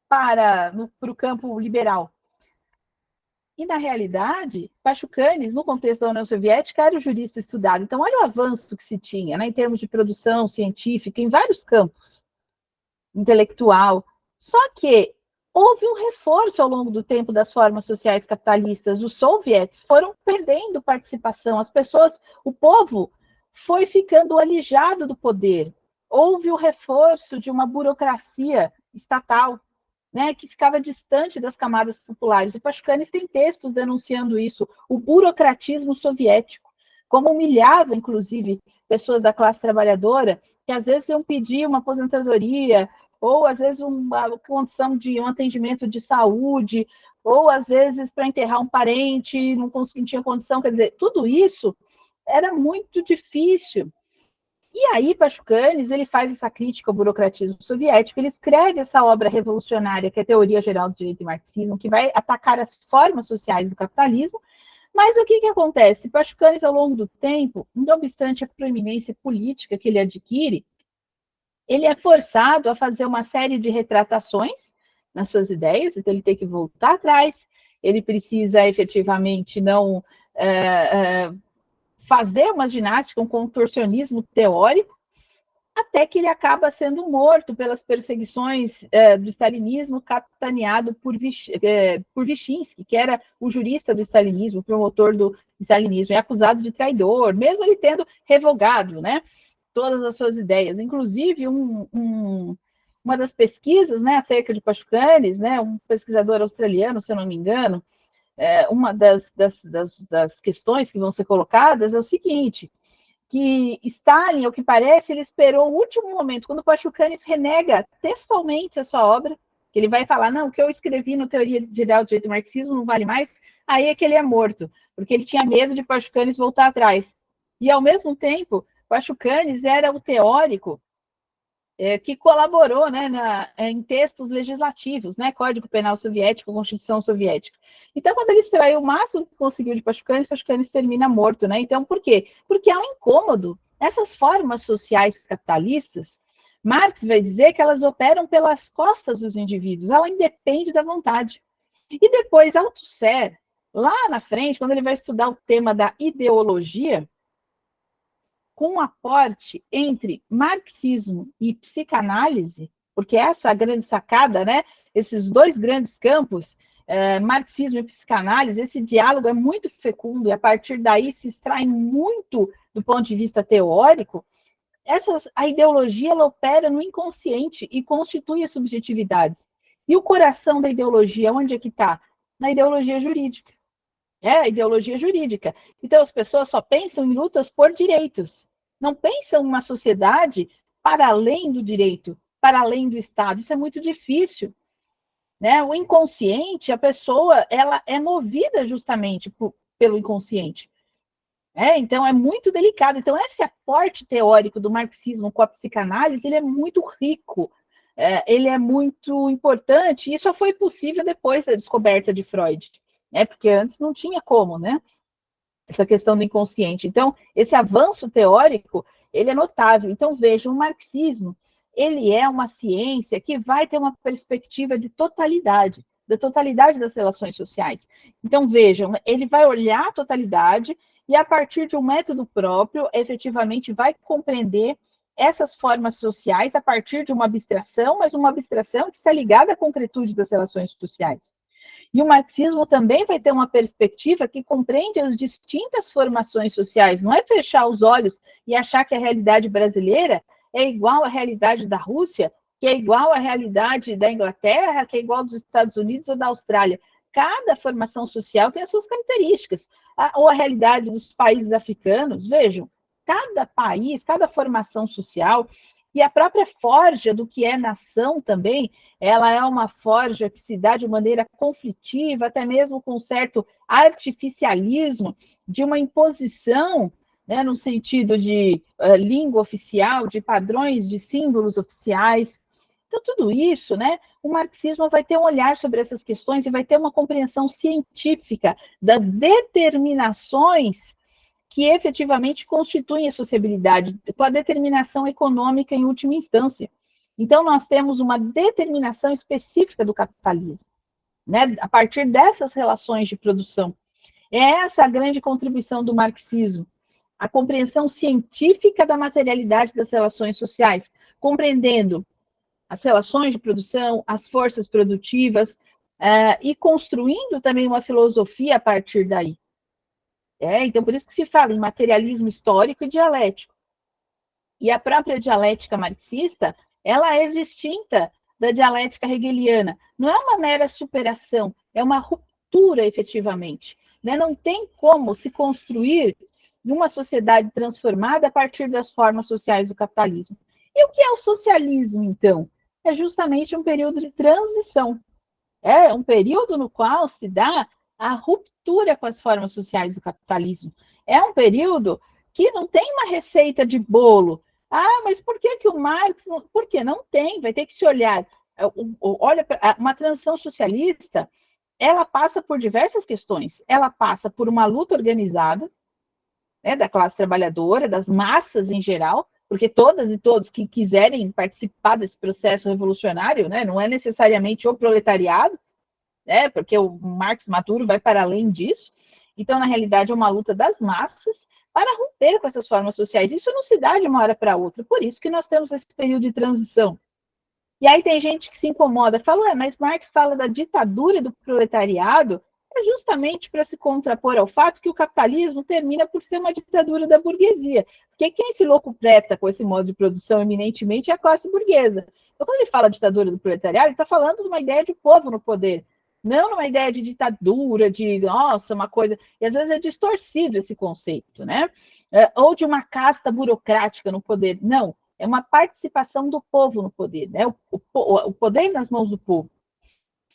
Para o campo liberal. E, na realidade, Pachucanes, no contexto da União Soviética, era o jurista estudado. Então, olha o avanço que se tinha, né, em termos de produção científica, em vários campos, intelectual. Só que houve um reforço ao longo do tempo das formas sociais capitalistas. Os soviets foram perdendo participação, as pessoas, o povo foi ficando alijado do poder. Houve o reforço de uma burocracia estatal, né, que ficava distante das camadas populares. O Pachucanes tem textos denunciando isso, o burocratismo soviético, como humilhava, inclusive, pessoas da classe trabalhadora, que às vezes iam pedir uma aposentadoria, ou às vezes uma condição de um atendimento de saúde, ou às vezes para enterrar um parente, não tinha condição, quer dizer, tudo isso era muito difícil. E aí, Pachucanes, ele faz essa crítica ao burocratismo soviético, ele escreve essa obra revolucionária, que é a Teoria Geral do Direito e Marxismo, que vai atacar as formas sociais do capitalismo, mas o que acontece? Pachucanes, ao longo do tempo, não obstante a proeminência política que ele adquire, ele é forçado a fazer uma série de retratações nas suas ideias, então ele tem que voltar atrás, ele precisa efetivamente não fazer uma ginástica, um contorcionismo teórico, até que ele acaba sendo morto pelas perseguições do stalinismo, capitaneado por Vyshinsky, que era o jurista do stalinismo, o promotor do stalinismo, é acusado de traidor, mesmo ele tendo revogado, né, todas as suas ideias. Inclusive, uma das pesquisas, né, acerca de Pachucanes, né, um pesquisador australiano, se eu não me engano, uma das questões que vão ser colocadas é o seguinte, que Stalin, ao que parece, ele esperou o último momento, quando Pachucanes renega textualmente a sua obra, que ele vai falar, não, o que eu escrevi no Teoria Geral do Direito e Marxismo não vale mais, aí é que ele é morto, porque ele tinha medo de Pachucanes voltar atrás. E, ao mesmo tempo, Pachucanes era o teórico que colaborou, né, em textos legislativos, né, Código Penal Soviético, Constituição Soviética. Então, quando ele extraiu o máximo que conseguiu de Pachucanes, Pachucanes termina morto, né? Então, por quê? Porque há um incômodo. Essas formas sociais capitalistas, Marx vai dizer que elas operam pelas costas dos indivíduos, ela independe da vontade. E depois, Althusser, lá na frente, quando ele vai estudar o tema da ideologia, com um aporte entre marxismo e psicanálise, porque essa é a grande sacada, né? Esses dois grandes campos, marxismo e psicanálise, esse diálogo é muito fecundo e a partir daí se extrai muito do ponto de vista teórico. A ideologia ela opera no inconsciente e constitui as subjetividades. E o coração da ideologia, onde é que está? Na ideologia jurídica. É a ideologia jurídica. Então, as pessoas só pensam em lutas por direitos. Não pensam em uma sociedade para além do direito, para além do Estado. Isso é muito difícil. Né? O inconsciente, a pessoa, ela é movida justamente pelo inconsciente. Então, é muito delicado. Então, esse aporte teórico do marxismo com a psicanálise, ele é muito rico. Ele é muito importante, e só foi possível depois da descoberta de Freud, né? Porque antes não tinha como, né? Essa questão do inconsciente. Então, esse avanço teórico, ele é notável. Então, vejam, o marxismo, ele é uma ciência que vai ter uma perspectiva de totalidade, da totalidade das relações sociais. Então, vejam, ele vai olhar a totalidade e, a partir de um método próprio, efetivamente vai compreender essas formas sociais a partir de uma abstração, mas uma abstração que está ligada à concretude das relações sociais. E o marxismo também vai ter uma perspectiva que compreende as distintas formações sociais, não é fechar os olhos e achar que a realidade brasileira é igual à realidade da Rússia, que é igual à realidade da Inglaterra, que é igual dos Estados Unidos ou da Austrália. Cada formação social tem as suas características. Ou a realidade dos países africanos, vejam, cada país, cada formação social, E a própria forja do que é nação também, ela é uma forja que se dá de maneira conflitiva, até mesmo com certo artificialismo, de uma imposição, né, no sentido de língua oficial, de padrões de símbolos oficiais. Então, tudo isso, né, o marxismo vai ter um olhar sobre essas questões e vai ter uma compreensão científica das determinações que efetivamente constituem a sociabilidade, com a determinação econômica em última instância. Então, nós temos uma determinação específica do capitalismo, né, a partir dessas relações de produção. É essa a grande contribuição do marxismo, a compreensão científica da materialidade das relações sociais, compreendendo as relações de produção, as forças produtivas, e construindo também uma filosofia a partir daí. Então, por isso que se fala em materialismo histórico e dialético. E a própria dialética marxista, ela é distinta da dialética hegeliana. Não é uma mera superação, é uma ruptura, efetivamente. Né? Não tem como se construir uma sociedade transformada a partir das formas sociais do capitalismo. E o que é o socialismo, então? É justamente um período de transição. É um período no qual se dá a ruptura com as formas sociais do capitalismo. É um período que não tem uma receita de bolo. Ah, mas por que o Marx... Não... Por que? Não tem, vai ter que se olhar. Olha, uma transição socialista, ela passa por diversas questões. Ela passa por uma luta organizada, né, da classe trabalhadora, das massas em geral, porque todas e todos que quiserem participar desse processo revolucionário, né, não é necessariamente o proletariado, né, porque o Marx Maduro vai para além disso. Então, na realidade, é uma luta das massas para romper com essas formas sociais. Isso não se dá de uma hora para outra, por isso que nós temos esse período de transição. E aí tem gente que se incomoda, fala, mas Marx fala da ditadura do proletariado, é justamente para se contrapor ao fato que o capitalismo termina por ser uma ditadura da burguesia. Porque quem se locupleta com esse modo de produção eminentemente é a classe burguesa. Então, quando ele fala ditadura do proletariado, ele está falando de uma ideia de povo no poder, não numa ideia de ditadura, de, nossa, uma coisa... E às vezes é distorcido esse conceito, né? Ou de uma casta burocrática no poder. Não, é uma participação do povo no poder, né? O poder nas mãos do povo.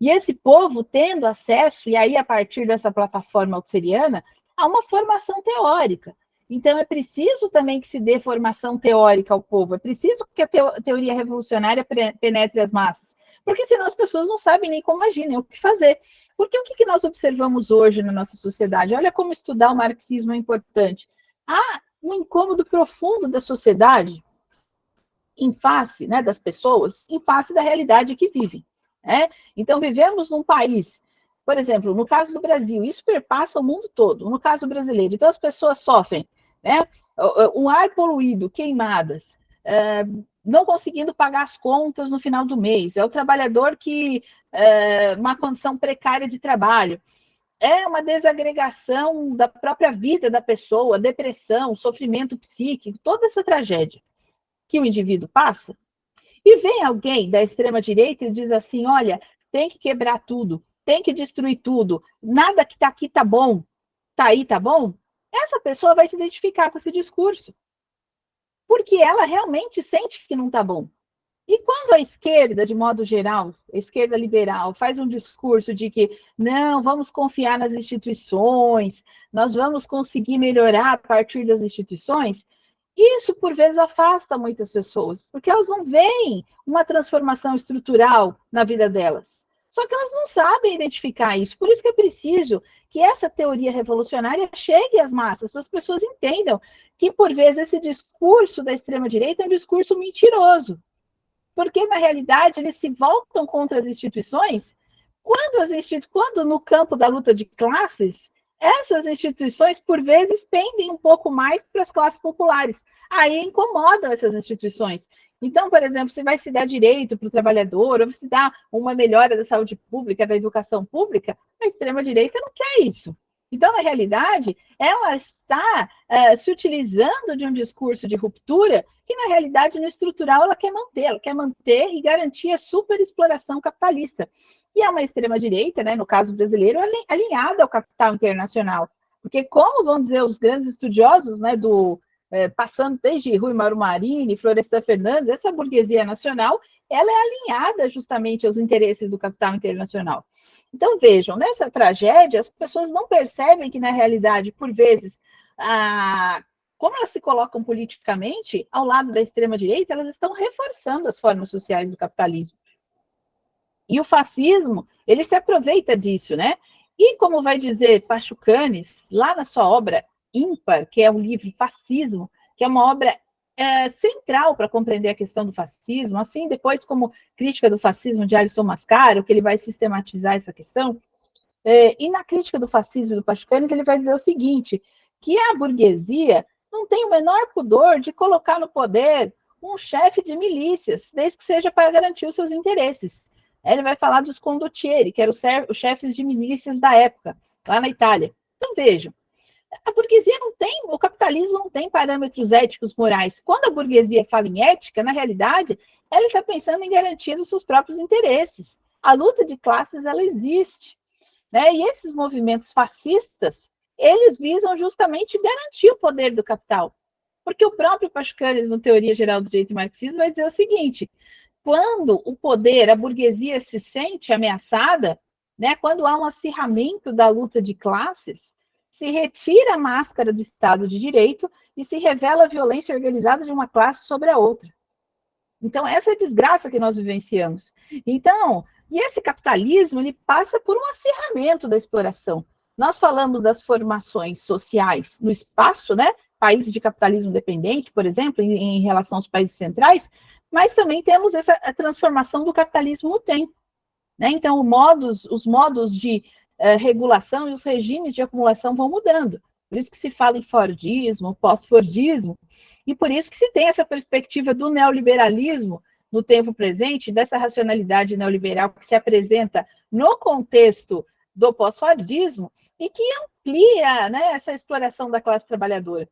E esse povo tendo acesso, e aí a partir dessa plataforma auxiliana, a uma formação teórica. Então, é preciso também que se dê formação teórica ao povo, é preciso que a teoria revolucionária penetre as massas, porque senão as pessoas não sabem nem como agir, nem o que fazer. Porque o que nós observamos hoje na nossa sociedade? Olha como estudar o marxismo é importante. Há um incômodo profundo da sociedade em face, né, das pessoas, em face da realidade que vivem. Né? Então, vivemos num país, por exemplo, no caso do Brasil, isso perpassa o mundo todo, no caso brasileiro. Então, as pessoas sofrem, né? O ar poluído, queimadas, não conseguindo pagar as contas no final do mês, é o trabalhador que uma condição precária de trabalho, é uma desagregação da própria vida da pessoa, depressão, sofrimento psíquico, toda essa tragédia que o indivíduo passa, e vem alguém da extrema-direita e diz assim, olha, tem que quebrar tudo, tem que destruir tudo, nada que está aqui está bom, está aí está bom, essa pessoa vai se identificar com esse discurso, porque ela realmente sente que não está bom. E quando a esquerda, de modo geral, a esquerda liberal, faz um discurso de que não, vamos confiar nas instituições, nós vamos conseguir melhorar a partir das instituições, isso, por vezes, afasta muitas pessoas, porque elas não veem uma transformação estrutural na vida delas. Só que elas não sabem identificar isso. Por isso que é preciso que essa teoria revolucionária chegue às massas, para as pessoas entendam que, por vezes, esse discurso da extrema-direita é um discurso mentiroso. Porque, na realidade, eles se voltam contra as instituições quando no campo da luta de classes, essas instituições, por vezes, pendem um pouco mais para as classes populares. Aí incomodam essas instituições. Então, por exemplo, se vai se dar direito para o trabalhador, ou se dá uma melhora da saúde pública, da educação pública, a extrema-direita não quer isso. Então, na realidade, ela está se utilizando de um discurso de ruptura que, na realidade, no estrutural, ela quer manter e garantir a superexploração capitalista. E é uma extrema-direita, né, no caso brasileiro, alinhada ao capital internacional. Porque, como vão dizer os grandes estudiosos, né, passando desde Rui Mauro Marini, Florestan Fernandes, essa burguesia nacional, ela é alinhada justamente aos interesses do capital internacional. Então, vejam, nessa tragédia, as pessoas não percebem que, na realidade, por vezes, como elas se colocam politicamente ao lado da extrema-direita, elas estão reforçando as formas sociais do capitalismo. E o fascismo, ele se aproveita disso, né? E como vai dizer Pachucanes, lá na sua obra Ímpar, que é o livro Fascismo, que é uma obra central para compreender a questão do fascismo, assim, depois como crítica do fascismo de Alisson Mascaro, que ele vai sistematizar essa questão, e na crítica do fascismo do Pachucanes, ele vai dizer o seguinte, que a burguesia não tem o menor pudor de colocar no poder um chefe de milícias, desde que seja para garantir os seus interesses. Ele vai falar dos condottieri, que eram os chefes de milícias da época, lá na Itália. Então, vejam, a burguesia não tem, o capitalismo não tem parâmetros éticos morais. Quando a burguesia fala em ética, na realidade, ela está pensando em garantir os seus próprios interesses. A luta de classes, ela existe. Né? E esses movimentos fascistas, eles visam justamente garantir o poder do capital. Porque o próprio Pachucanes, no Teoria Geral do Direito e Marxismo, vai dizer o seguinte, quando o poder, a burguesia se sente ameaçada, né, quando há um acirramento da luta de classes, se retira a máscara do Estado de Direito e se revela a violência organizada de uma classe sobre a outra. Então, essa é a desgraça que nós vivenciamos. Então, e esse capitalismo, ele passa por um acirramento da exploração. Nós falamos das formações sociais no espaço, né? Países de capitalismo dependente, por exemplo, em relação aos países centrais, mas também temos essa transformação do capitalismo no tempo. Né? Então, os modos de regulação e os regimes de acumulação vão mudando. Por isso que se fala em Fordismo, pós-Fordismo, e por isso que se tem essa perspectiva do neoliberalismo no tempo presente, dessa racionalidade neoliberal que se apresenta no contexto do pós-Fordismo e que amplia, né, essa exploração da classe trabalhadora.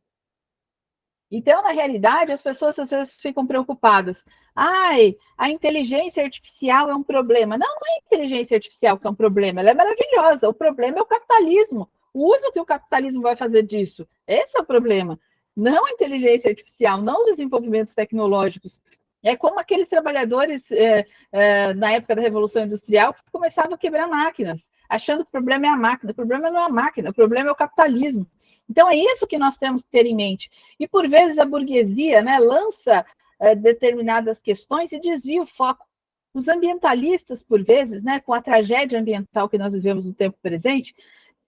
Então, na realidade, as pessoas às vezes ficam preocupadas. Ai, a inteligência artificial é um problema. Não, não é a inteligência artificial que é um problema, ela é maravilhosa. O problema é o capitalismo. O uso que o capitalismo vai fazer disso. Esse é o problema. Não a inteligência artificial, não os desenvolvimentos tecnológicos. É como aqueles trabalhadores na época da Revolução Industrial que começavam a quebrar máquinas, achando que o problema é a máquina. O problema não é a máquina, o problema é o capitalismo. Então, é isso que nós temos que ter em mente. E, por vezes, a burguesia, né, lança determinadas questões e desvia o foco. Os ambientalistas, por vezes, né, com a tragédia ambiental que nós vivemos no tempo presente,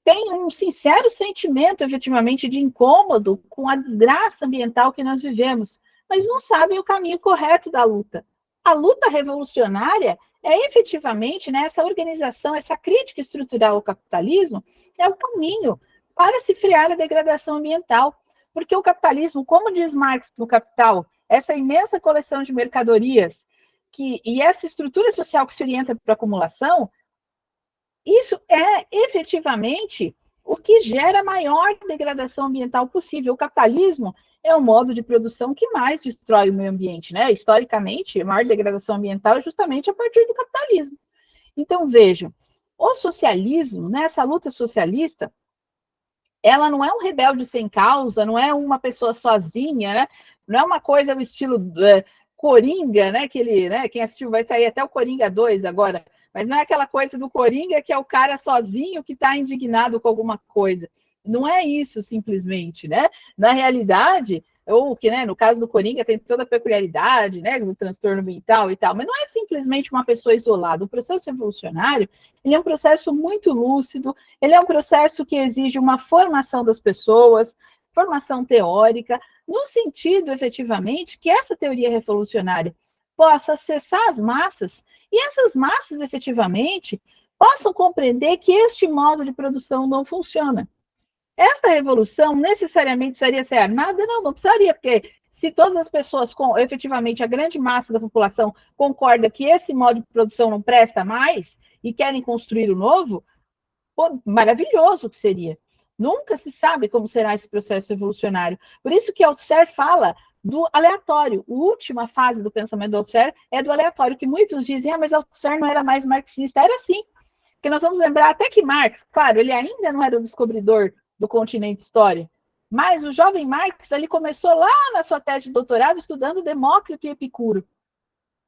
têm um sincero sentimento, efetivamente, de incômodo com a desgraça ambiental que nós vivemos, mas não sabem o caminho correto da luta. A luta revolucionária é efetivamente, né, essa organização, essa crítica estrutural ao capitalismo, é o caminho para se frear a degradação ambiental. Porque o capitalismo, como diz Marx no Capital, essa imensa coleção de mercadorias e essa estrutura social que se orienta para a acumulação, isso é efetivamente o que gera a maior degradação ambiental possível. O capitalismo é o modo de produção que mais destrói o meio ambiente, né? Historicamente, a maior degradação ambiental é justamente a partir do capitalismo. Então, vejam, o socialismo, né, essa luta socialista, ela não é um rebelde sem causa, não é uma pessoa sozinha, né? Não é uma coisa do estilo Coringa, né? Que ele, né? Quem assistiu vai sair até o Coringa 2 agora, mas não é aquela coisa do Coringa que é o cara sozinho que está indignado com alguma coisa. Não é isso simplesmente, né? Na realidade, ou que, né, no caso do Coringa tem toda a peculiaridade, né, do transtorno mental e tal, mas não é simplesmente uma pessoa isolada. O processo revolucionário, ele é um processo muito lúcido, ele é um processo que exige uma formação das pessoas, formação teórica, no sentido, efetivamente, que essa teoria revolucionária possa acessar as massas e essas massas, efetivamente, possam compreender que este modo de produção não funciona. Esta revolução necessariamente precisaria ser armada? Não, não precisaria, porque se todas as pessoas, efetivamente, a grande massa da população concorda que esse modo de produção não presta mais e querem construir o novo, pô, maravilhoso que seria. Nunca se sabe como será esse processo revolucionário. Por isso que Althusser fala do aleatório. A última fase do pensamento do Althusser é do aleatório, que muitos dizem, mas Althusser não era mais marxista. Era sim, porque nós vamos lembrar até que Marx, claro, ele ainda não era o descobridor do continente história, Mas o jovem Marx, ele começou lá na sua tese de doutorado estudando Demócrito e Epicuro.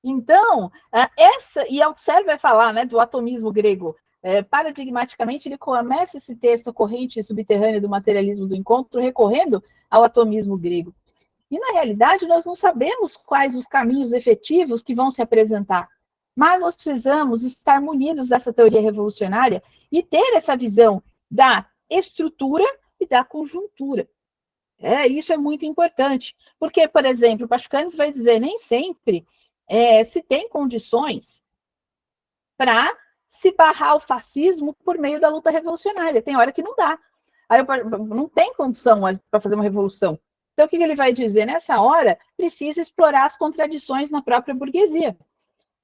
Então, e Althusser vai falar, né, do atomismo grego. Paradigmaticamente, ele começa esse texto corrente subterrânea do materialismo do encontro recorrendo ao atomismo grego. E, na realidade, nós não sabemos quais os caminhos efetivos que vão se apresentar. Mas nós precisamos estar munidos dessa teoria revolucionária e ter essa visão da estrutura e da conjuntura. Isso é muito importante. Porque, por exemplo, o Pachucanes vai dizer, nem sempre se tem condições para se barrar o fascismo por meio da luta revolucionária. Tem hora que não dá. Aí não tem condição para fazer uma revolução. Então, o que ele vai dizer? Nessa hora, precisa explorar as contradições na própria burguesia.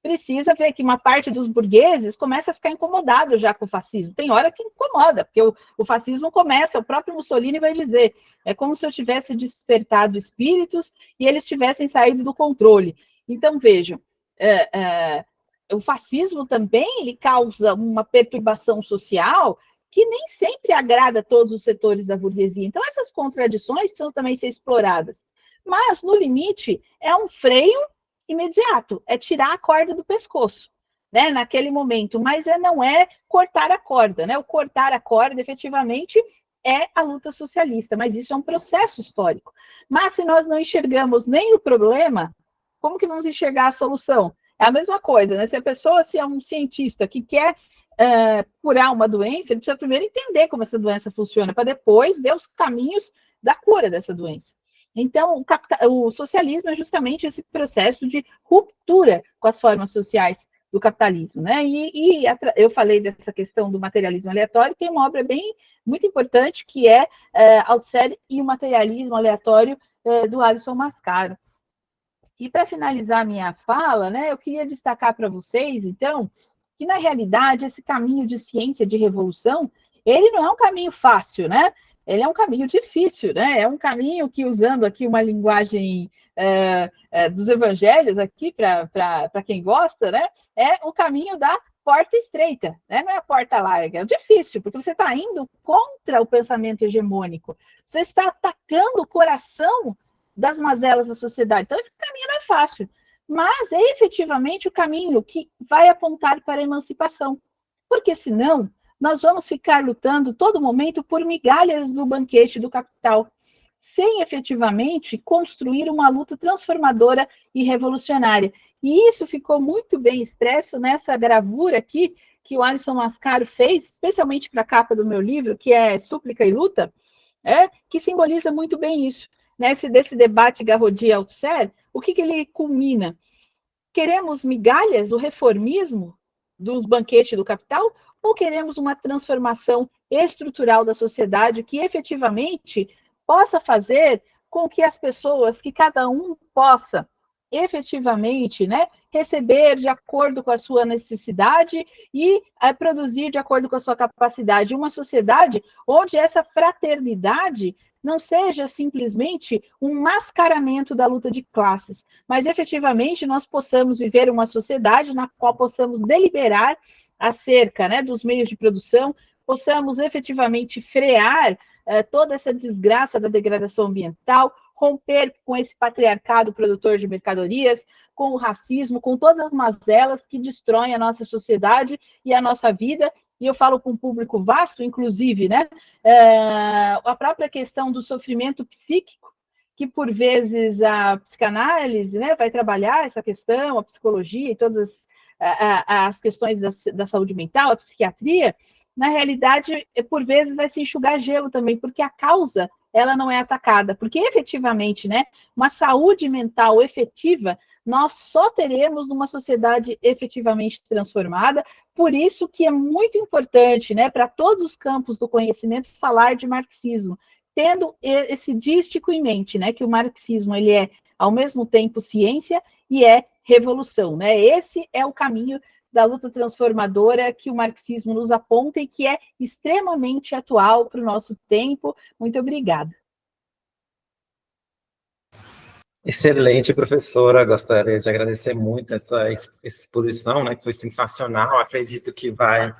Precisa ver que uma parte dos burgueses começa a ficar incomodado já com o fascismo. Tem hora que incomoda, porque o fascismo começa, o próprio Mussolini vai dizer, é como se eu tivesse despertado espíritos e eles tivessem saído do controle. Então, vejam, o fascismo também ele causa uma perturbação social que nem sempre agrada a todos os setores da burguesia. Então, essas contradições precisam também ser exploradas. Mas, no limite, é um freio imediato, é tirar a corda do pescoço, né, naquele momento, mas não é cortar a corda, né? O cortar a corda, efetivamente, é a luta socialista, mas isso é um processo histórico. Mas se nós não enxergamos nem o problema, como que vamos enxergar a solução? É a mesma coisa, né? Se a pessoa, se é um cientista que quer curar uma doença, ele precisa primeiro entender como essa doença funciona, para depois ver os caminhos da cura dessa doença. Então, o socialismo é justamente esse processo de ruptura com as formas sociais do capitalismo, né? Eu falei dessa questão do materialismo aleatório, tem uma obra muito importante que é Althusser e o materialismo aleatório do Alisson Mascaro. E para finalizar a minha fala, né, eu queria destacar para vocês, então, que na realidade esse caminho de ciência de revolução, ele não é um caminho fácil, né? Ele é um caminho difícil, né? É um caminho que, usando aqui uma linguagem dos evangelhos aqui, para quem gosta, né? É o caminho da porta estreita, né? Não é a porta larga, é difícil, porque você está indo contra o pensamento hegemônico, você está atacando o coração das mazelas da sociedade. Então, esse caminho não é fácil, mas é efetivamente o caminho que vai apontar para a emancipação, porque senão nós vamos ficar lutando todo momento por migalhas do banquete do capital, sem efetivamente construir uma luta transformadora e revolucionária. E isso ficou muito bem expresso nessa gravura aqui que o Alisson Mascaro fez, especialmente para a capa do meu livro, que é Súplica e Luta, que simboliza muito bem isso. Desse debate Garrodi-Althusser, o que ele culmina? Queremos migalhas, o reformismo dos banquetes do capital, ou queremos uma transformação estrutural da sociedade que efetivamente possa fazer com que as pessoas, que cada um possa efetivamente, né, receber de acordo com a sua necessidade e produzir de acordo com a sua capacidade, uma sociedade onde essa fraternidade não seja simplesmente um mascaramento da luta de classes, mas efetivamente nós possamos viver uma sociedade na qual possamos deliberar acerca, né, dos meios de produção, possamos efetivamente frear toda essa desgraça da degradação ambiental, romper com esse patriarcado produtor de mercadorias, com o racismo, com todas as mazelas que destroem a nossa sociedade e a nossa vida. E eu falo com um público vasto, inclusive, né? A própria questão do sofrimento psíquico, que por vezes a psicanálise, né, vai trabalhar essa questão, a psicologia e todas as questões da saúde mental, a psiquiatria, na realidade, por vezes vai se enxugar gelo também, porque a causa ela não é atacada, porque efetivamente, né, uma saúde mental efetiva, nós só teremos numa sociedade efetivamente transformada. Por isso que é muito importante, né, para todos os campos do conhecimento, falar de marxismo, tendo esse dístico em mente, né, que o marxismo ele é, ao mesmo tempo, ciência e é revolução, né? Esse é o caminho da luta transformadora que o marxismo nos aponta e que é extremamente atual para o nosso tempo. Muito obrigada. Excelente, professora. Gostaria de agradecer muito essa exposição, né, que foi sensacional. Acredito que vai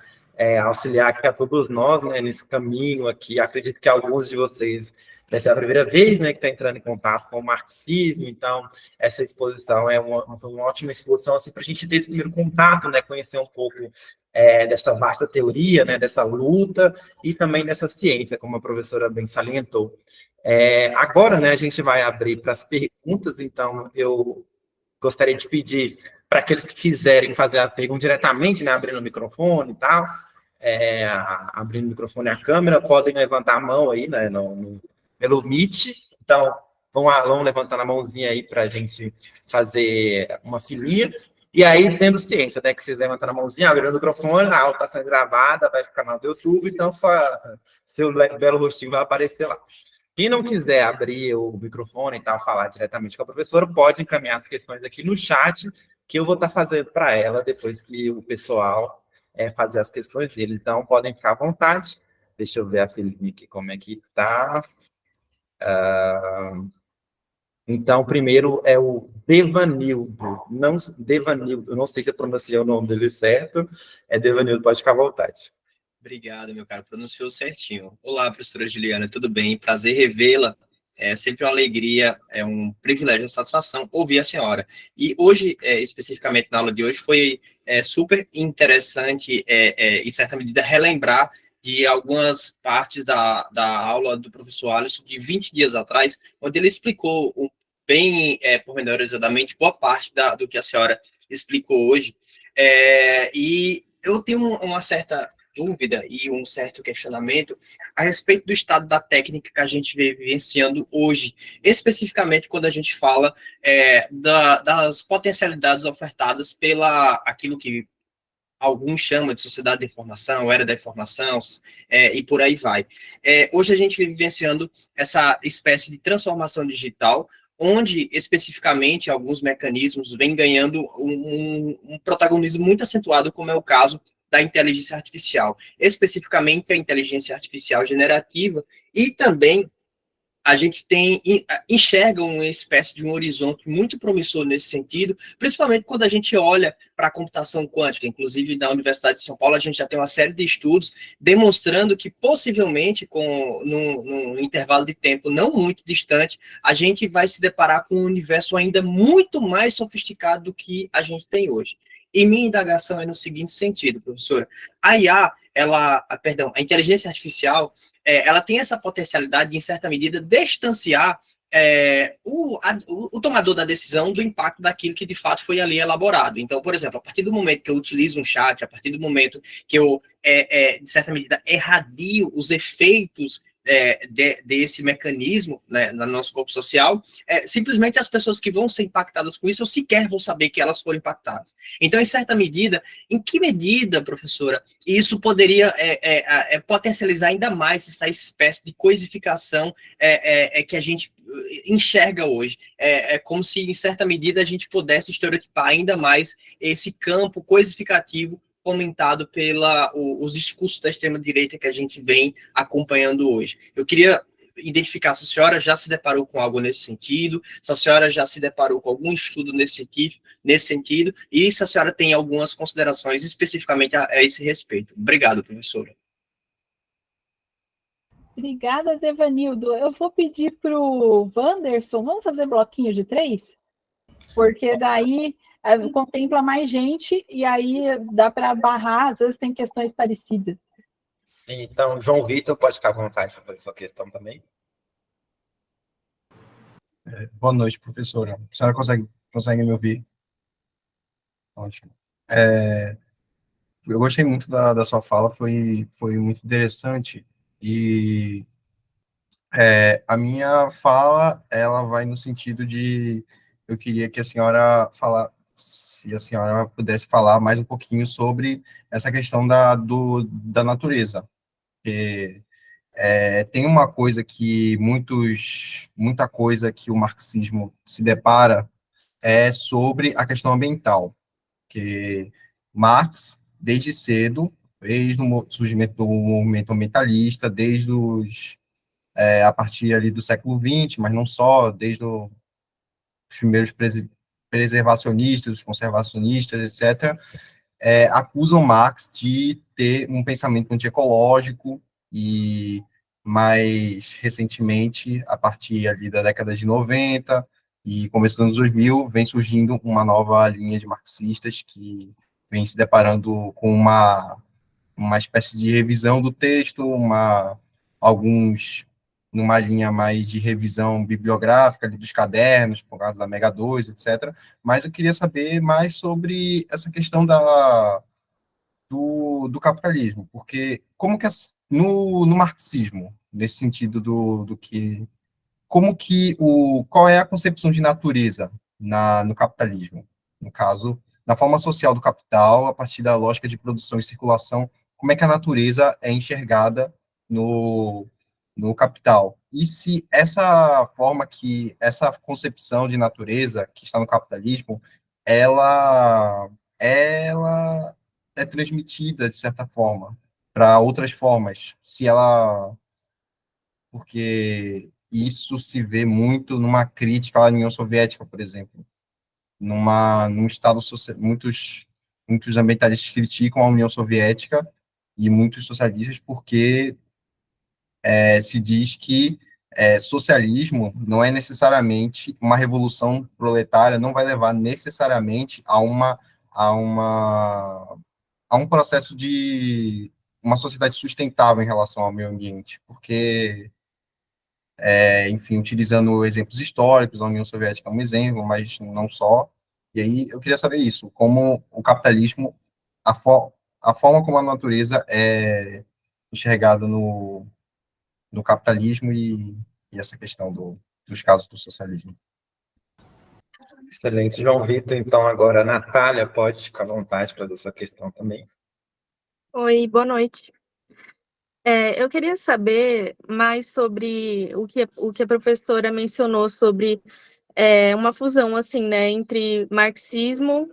auxiliar aqui a todos nós, né, nesse caminho aqui. Acredito que alguns de vocês deve ser a primeira vez, né, que está entrando em contato com o marxismo, então essa exposição é uma ótima exposição assim, para a gente ter esse primeiro contato, né, conhecer um pouco dessa vasta teoria, né, dessa luta e também dessa ciência, como a professora bem salientou. Agora, né, a gente vai abrir para as perguntas, então eu gostaria de pedir para aqueles que quiserem fazer a pergunta diretamente, né, abrindo o microfone e tal, abrindo o microfone e a câmera, podem levantar a mão aí, né, pelo Meet. Então, vão levantando a mãozinha aí para a gente fazer uma filinha. E aí, tendo ciência, né, que vocês levantam a mãozinha, abrindo o microfone, a aula está sendo gravada, vai ficar no canal do YouTube, então seu belo rostinho vai aparecer lá. Quem não quiser abrir o microfone e tal, falar diretamente com a professora, pode encaminhar as questões aqui no chat, que eu vou estar fazendo para ela depois que o pessoal fazer as questões dele. Então, podem ficar à vontade. Deixa eu ver a Felipe aqui como é que está. Então, primeiro é o Devanildo. Devanildo, não sei se eu pronunciei o nome dele certo. Devanildo, pode ficar à vontade. Obrigado, meu caro. Pronunciou certinho. Olá, professora Juliana, tudo bem? Prazer revê-la. É sempre uma alegria, é um privilégio, uma satisfação ouvir a senhora. E hoje, especificamente na aula de hoje, foi super interessante, em certa medida, relembrar de algumas partes da aula do professor Alisson de 20 dias atrás, onde ele explicou bem pormenorizadamente boa parte do que a senhora explicou hoje. E eu tenho uma certa dúvida e um certo questionamento a respeito do estado da técnica que a gente vem vivenciando hoje, especificamente quando a gente fala das potencialidades ofertadas pela aquilo que alguns chamam de sociedade da informação, era da informação, e por aí vai. Hoje a gente vem vivenciando essa espécie de transformação digital, onde, especificamente, alguns mecanismos vêm ganhando um protagonismo muito acentuado, como é o caso da inteligência artificial, especificamente a inteligência artificial generativa, e também a gente enxerga uma espécie de um horizonte muito promissor nesse sentido, principalmente quando a gente olha para a computação quântica. Inclusive, da Universidade de São Paulo, a gente já tem uma série de estudos demonstrando que, possivelmente, num intervalo de tempo não muito distante, a gente vai se deparar com um universo ainda muito mais sofisticado do que a gente tem hoje. E minha indagação é no seguinte sentido, professora. A IA, a inteligência artificial, ela tem essa potencialidade de, em certa medida, distanciar o tomador da decisão do impacto daquilo que, de fato, foi ali elaborado. Então, por exemplo, a partir do momento que eu utilizo um chat, a partir do momento que eu, de certa medida, irradio os efeitos desse mecanismo, né, no nosso corpo social, simplesmente as pessoas que vão ser impactadas com isso, eu sequer vou saber que elas foram impactadas. Então, em certa medida, em que medida, professora, isso poderia potencializar ainda mais essa espécie de coisificação que a gente enxerga hoje? É como se, em certa medida, a gente pudesse estereotipar ainda mais esse campo coisificativo comentado os discursos da extrema-direita que a gente vem acompanhando hoje. Eu queria identificar se a senhora já se deparou com algo nesse sentido, se a senhora já se deparou com algum estudo nesse sentido, e se a senhora tem algumas considerações especificamente a esse respeito. Obrigado, professora. Obrigada, Zevanildo. Eu vou pedir para o Wanderson, vamos fazer bloquinho de 3? Porque daí contempla mais gente e aí dá para barrar, às vezes tem questões parecidas. Sim, então, João Vitor, pode ficar à vontade para fazer sua questão também. Boa noite, professora. A senhora consegue me ouvir? Ótimo. Eu gostei muito da sua fala, foi muito interessante, e a minha fala, ela vai no sentido de, eu queria que a senhora se a senhora pudesse falar mais um pouquinho sobre essa questão da natureza, porque tem uma coisa que muita coisa que o marxismo se depara sobre a questão ambiental, que Marx, desde cedo, desde o surgimento do movimento ambientalista, a partir ali do século XX, mas não só, desde os primeiros preservacionistas, os conservacionistas, etc., acusam Marx de ter um pensamento antiecológico e mas recentemente, a partir ali da década de 90 e começo dos anos 2000, vem surgindo uma nova linha de marxistas que vem se deparando com uma espécie de revisão do texto, alguns numa linha mais de revisão bibliográfica ali dos cadernos, por causa da Mega 2, etc. Mas eu queria saber mais sobre essa questão do capitalismo, porque como que no marxismo, nesse sentido do que como que qual é a concepção de natureza no capitalismo? No caso, na forma social do capital, a partir da lógica de produção e circulação, como é que a natureza é enxergada no capital? E se essa concepção de natureza que está no capitalismo, ela é transmitida, de certa forma, para outras formas, porque isso se vê muito numa crítica à União Soviética, por exemplo. Num Estado social, muitos ambientalistas criticam a União Soviética e muitos socialistas porque se diz que socialismo não é necessariamente uma revolução proletária, não vai levar necessariamente a uma a um processo de uma sociedade sustentável em relação ao meio ambiente, porque enfim, utilizando exemplos históricos, a União Soviética é um exemplo, mas não só. E aí eu queria saber isso, como o capitalismo, a forma como a natureza é enxergada no capitalismo e essa questão dos casos do socialismo. Excelente, João Vitor. Então, agora a Natália pode ficar à vontade para essa questão também. Oi, boa noite. Eu queria saber mais sobre o que a professora mencionou sobre uma fusão, assim, né, entre marxismo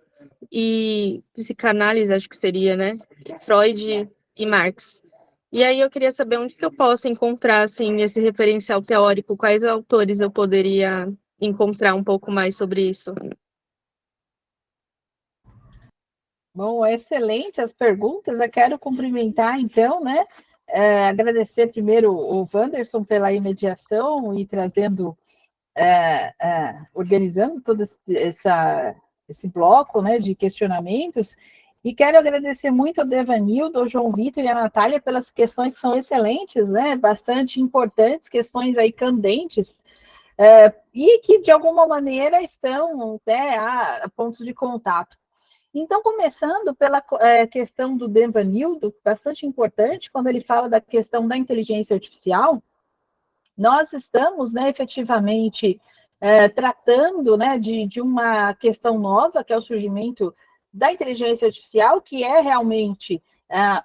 e psicanálise, acho que seria, né, Freud e Marx. E aí eu queria saber onde que eu posso encontrar, assim, esse referencial teórico, quais autores eu poderia encontrar um pouco mais sobre isso. Bom, excelente as perguntas. Eu quero cumprimentar, então, né? Agradecer primeiro o Wanderson pela imediação e trazendo, organizando todo esse bloco, né, de questionamentos. E quero agradecer muito ao Devanildo, ao João Vitor e à Natália pelas questões que são excelentes, né? Bastante importantes, questões aí candentes, e que, de alguma maneira, estão, né, a pontos de contato. Então, começando pela questão do Devanildo, bastante importante, quando ele fala da questão da inteligência artificial, nós estamos, né, efetivamente, tratando, né, de uma questão nova, que é o surgimento da inteligência artificial, que é realmente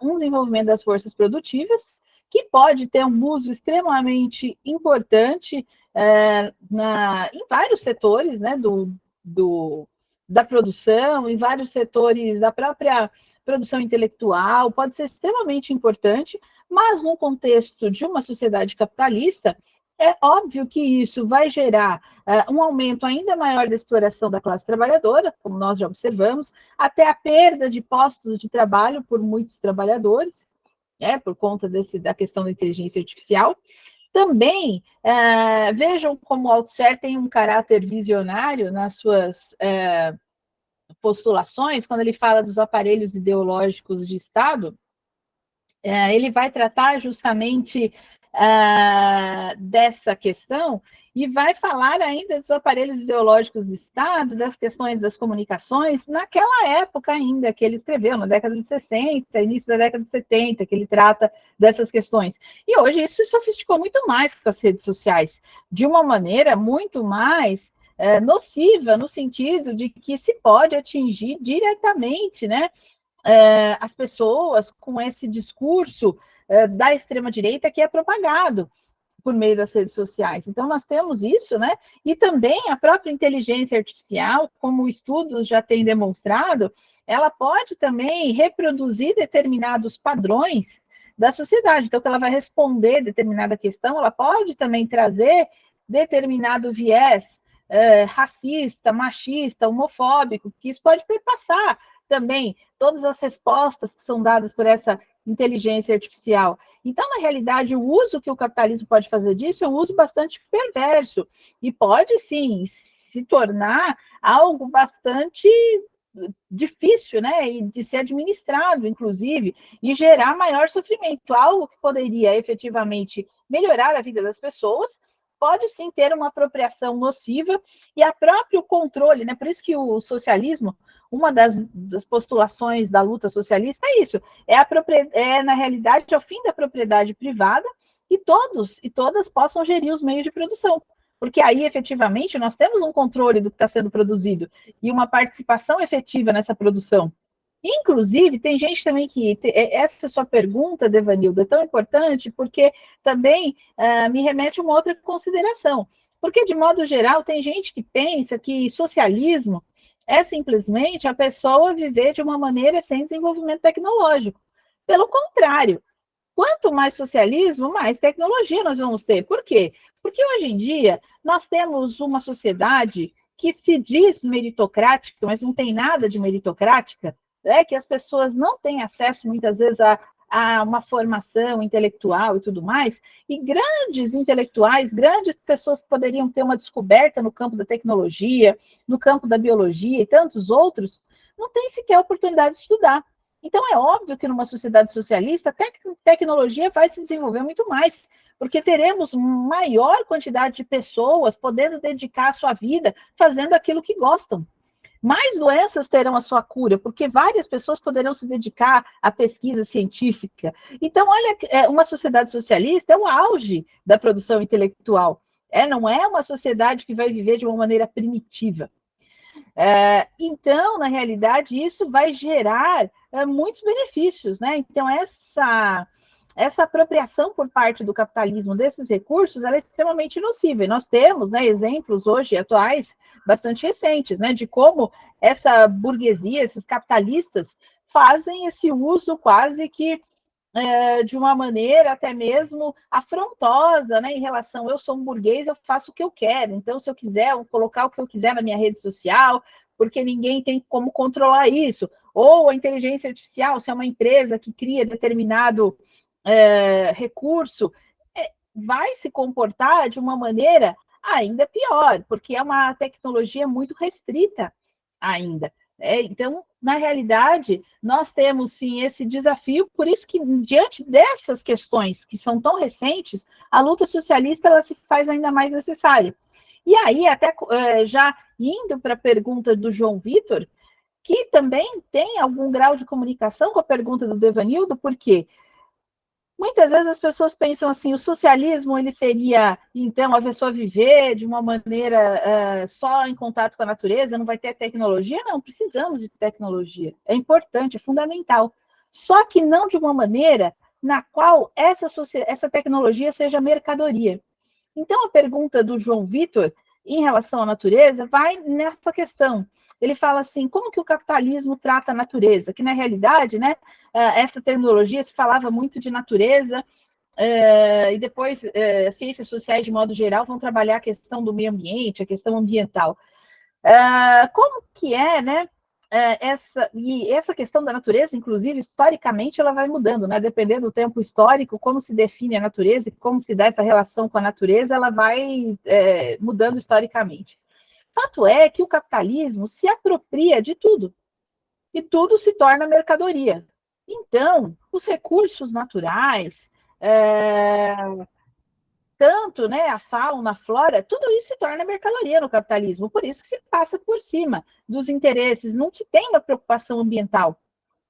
um desenvolvimento das forças produtivas, que pode ter um uso extremamente importante em vários setores, né, da produção, em vários setores da própria produção intelectual, pode ser extremamente importante, mas no contexto de uma sociedade capitalista, é óbvio que isso vai gerar um aumento ainda maior da exploração da classe trabalhadora, como nós já observamos, até a perda de postos de trabalho por muitos trabalhadores, por conta da questão da inteligência artificial. Também, vejam como o Althusser tem um caráter visionário nas suas postulações, quando ele fala dos aparelhos ideológicos de Estado, ele vai tratar justamente dessa questão e vai falar ainda dos aparelhos ideológicos de Estado, das questões das comunicações, naquela época ainda que ele escreveu, na década de 60, início da década de 70, que ele trata dessas questões. E hoje isso se sofisticou muito mais com as redes sociais, de uma maneira muito mais nociva, no sentido de que se pode atingir diretamente, né, as pessoas com esse discurso da extrema-direita que é propagado por meio das redes sociais. Então, nós temos isso, né? E também a própria inteligência artificial, como estudos já têm demonstrado, ela pode também reproduzir determinados padrões da sociedade. Então, que ela vai responder determinada questão, ela pode também trazer determinado viés racista, machista, homofóbico, que isso pode perpassar também todas as respostas que são dadas por essa inteligência artificial. Então, na realidade, o uso que o capitalismo pode fazer disso é um uso bastante perverso, e pode, sim, se tornar algo bastante difícil, né, e de ser administrado, inclusive, e gerar maior sofrimento, algo que poderia efetivamente melhorar a vida das pessoas, pode sim ter uma apropriação nociva e a próprio controle, né, por isso que o socialismo, uma das postulações da luta socialista é isso, na realidade, é o fim da propriedade privada e todos e todas possam gerir os meios de produção. Porque aí, efetivamente, nós temos um controle do que está sendo produzido e uma participação efetiva nessa produção. Inclusive, tem gente também que... Essa sua pergunta, Devanilda, é tão importante porque também me remete a uma outra consideração. Porque, de modo geral, tem gente que pensa que socialismo é simplesmente a pessoa viver de uma maneira sem desenvolvimento tecnológico. Pelo contrário, quanto mais socialismo, mais tecnologia nós vamos ter. Por quê? Porque hoje em dia nós temos uma sociedade que se diz meritocrática, mas não tem nada de meritocrática, que as pessoas não têm acesso muitas vezes a uma formação intelectual e tudo mais, e grandes intelectuais, grandes pessoas que poderiam ter uma descoberta no campo da tecnologia, no campo da biologia e tantos outros, não têm sequer oportunidade de estudar. Então, é óbvio que numa sociedade socialista, a tecnologia vai se desenvolver muito mais, porque teremos maior quantidade de pessoas podendo dedicar a sua vida fazendo aquilo que gostam. Mais doenças terão a sua cura, porque várias pessoas poderão se dedicar à pesquisa científica. Então, olha, uma sociedade socialista é o auge da produção intelectual. Não é uma sociedade que vai viver de uma maneira primitiva. Então, na realidade, isso vai gerar muitos benefícios, né? Então, essa apropriação por parte do capitalismo desses recursos, ela é extremamente nociva. E nós temos, né, exemplos hoje atuais, bastante recentes, né, de como essa burguesia, esses capitalistas, fazem esse uso quase que de uma maneira até mesmo afrontosa, né, em relação, eu sou um burguês, eu faço o que eu quero, então se eu quiser, eu vou colocar o que eu quiser na minha rede social, porque ninguém tem como controlar isso, ou a inteligência artificial, se é uma empresa que cria determinado recurso, vai se comportar de uma maneira ainda pior, porque é uma tecnologia muito restrita ainda. Então, na realidade, nós temos sim esse desafio, por isso que, diante dessas questões que são tão recentes, a luta socialista ela se faz ainda mais necessária. E aí, até já indo para a pergunta do João Vitor, que também tem algum grau de comunicação com a pergunta do Devanildo, porque muitas vezes as pessoas pensam assim, o socialismo ele seria, então, a pessoa viver de uma maneira só em contato com a natureza, não vai ter tecnologia? Não, precisamos de tecnologia. É importante, é fundamental. Só que não de uma maneira na qual essa tecnologia seja mercadoria. Então, a pergunta do João Vitor, em relação à natureza, vai nessa questão. Ele fala assim, como que o capitalismo trata a natureza? Que, na realidade, né, essa terminologia se falava muito de natureza, e depois as ciências sociais, de modo geral, vão trabalhar a questão do meio ambiente, a questão ambiental. Como que é, né, essa questão da natureza, inclusive, historicamente, ela vai mudando, né? Dependendo do tempo histórico, como se define a natureza e como se dá essa relação com a natureza, ela vai mudando historicamente. Fato é que o capitalismo se apropria de tudo, e tudo se torna mercadoria. Então, os recursos naturais, tanto, né, a fauna, a flora, tudo isso se torna mercadoria no capitalismo, por isso que se passa por cima dos interesses, não se tem uma preocupação ambiental,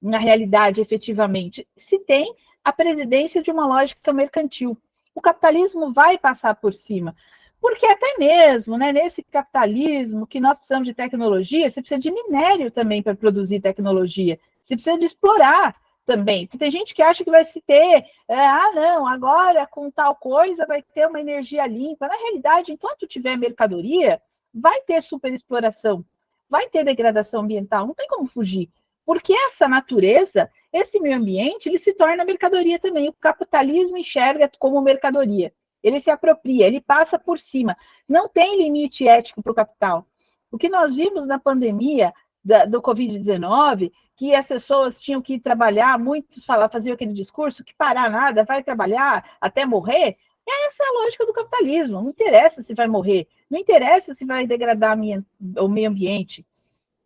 na realidade, efetivamente, se tem a presidência de uma lógica mercantil. O capitalismo vai passar por cima, porque até mesmo, né, nesse capitalismo que nós precisamos de tecnologia, você precisa de minério também para produzir tecnologia, você precisa de explorar também, porque tem gente que acha que vai se ter, não, agora com tal coisa vai ter uma energia limpa. Na realidade, enquanto tiver mercadoria, vai ter superexploração, vai ter degradação ambiental, não tem como fugir, porque essa natureza, esse meio ambiente, ele se torna mercadoria também, o capitalismo enxerga como mercadoria, ele se apropria, ele passa por cima, não tem limite ético para o capital. O que nós vimos na pandemia do Covid-19, que as pessoas tinham que ir trabalhar, muitos faziam aquele discurso, que parar nada, vai trabalhar até morrer. Essa é a lógica do capitalismo. Não interessa se vai morrer, não interessa se vai degradar o meio ambiente.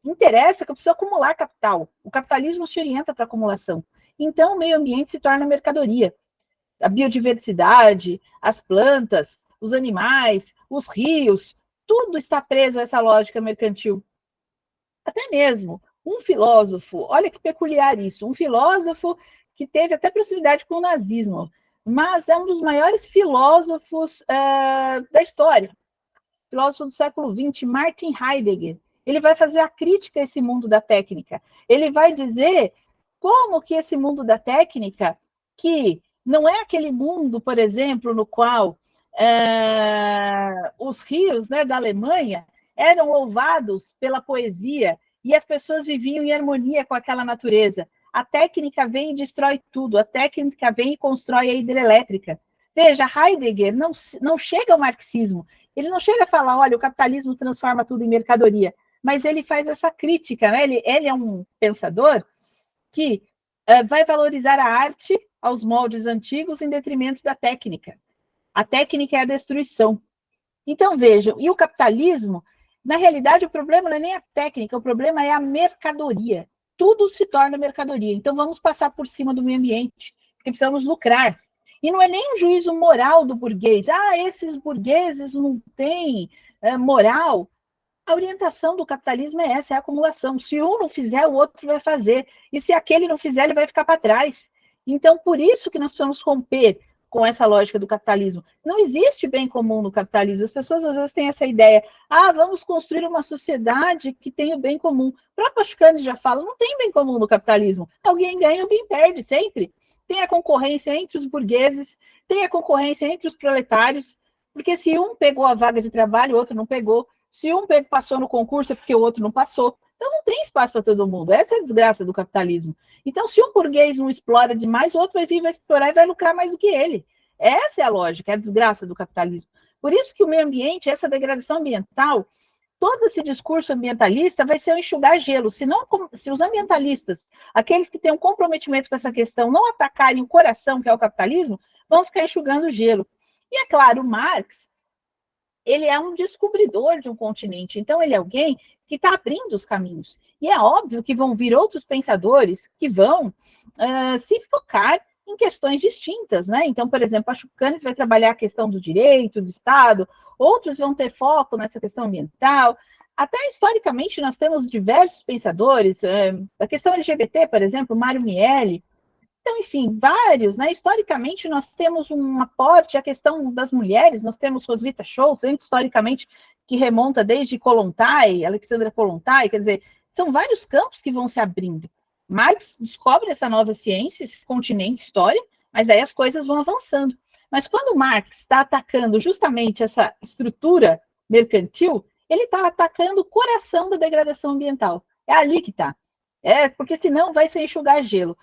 Interessa que eu preciso acumular capital. O capitalismo se orienta para acumulação. Então, o meio ambiente se torna mercadoria. A biodiversidade, as plantas, os animais, os rios, tudo está preso a essa lógica mercantil. Até mesmo um filósofo, olha que peculiar isso, um filósofo que teve até proximidade com o nazismo, mas é um dos maiores filósofos da história, filósofo do século XX, Martin Heidegger. Ele vai fazer a crítica a esse mundo da técnica. Ele vai dizer como que esse mundo da técnica, que não é aquele mundo, por exemplo, no qual os rios, né, da Alemanha eram louvados pela poesia e as pessoas viviam em harmonia com aquela natureza. A técnica vem e destrói tudo. A técnica vem e constrói a hidrelétrica. Veja, Heidegger não chega ao marxismo. Ele não chega a falar, olha, o capitalismo transforma tudo em mercadoria. Mas ele faz essa crítica, né? Ele é um pensador que vai valorizar a arte aos moldes antigos em detrimento da técnica. A técnica é a destruição. Então, vejam, e o capitalismo, na realidade, o problema não é nem a técnica, o problema é a mercadoria. Tudo se torna mercadoria. Então, vamos passar por cima do meio ambiente, porque precisamos lucrar. E não é nem um juízo moral do burguês. Ah, esses burgueses não têm moral. A orientação do capitalismo é essa, é a acumulação. Se um não fizer, o outro vai fazer. E se aquele não fizer, ele vai ficar para trás. Então, por isso que nós precisamos romper com essa lógica do capitalismo. Não existe bem comum no capitalismo. As pessoas às vezes têm essa ideia, vamos construir uma sociedade que tenha o bem comum. O próprio Ascani já fala, não tem bem comum no capitalismo. Alguém ganha, alguém perde, sempre. Tem a concorrência entre os burgueses, tem a concorrência entre os proletários, porque se um pegou a vaga de trabalho, o outro não pegou. Se um passou no concurso, é porque o outro não passou. Então, não tem espaço para todo mundo. Essa é a desgraça do capitalismo. Então, se um burguês não explora demais, o outro vai vir, vai explorar e vai lucrar mais do que ele. Essa é a lógica, é a desgraça do capitalismo. Por isso que o meio ambiente, essa degradação ambiental, todo esse discurso ambientalista vai ser um enxugar gelo. Se os ambientalistas, aqueles que têm um comprometimento com essa questão, não atacarem o coração, que é o capitalismo, vão ficar enxugando gelo. E, é claro, o Marx, ele é um descobridor de um continente. Então, ele é alguém que está abrindo os caminhos. E é óbvio que vão vir outros pensadores que vão se focar em questões distintas, né? Então, por exemplo, a Chucanes vai trabalhar a questão do direito, do Estado, outros vão ter foco nessa questão ambiental. Até historicamente, nós temos diversos pensadores, a questão LGBT, por exemplo, Mário Miele. Então, enfim, vários, né? Historicamente, nós temos um aporte à questão das mulheres, nós temos Roswitha Schultz, historicamente, que remonta desde Kollontai, Alexandra Kollontai, quer dizer, são vários campos que vão se abrindo. Marx descobre essa nova ciência, esse continente história, mas daí as coisas vão avançando. Mas quando Marx está atacando justamente essa estrutura mercantil, ele está atacando o coração da degradação ambiental. É ali que está. Porque senão vai se enxugar gelo.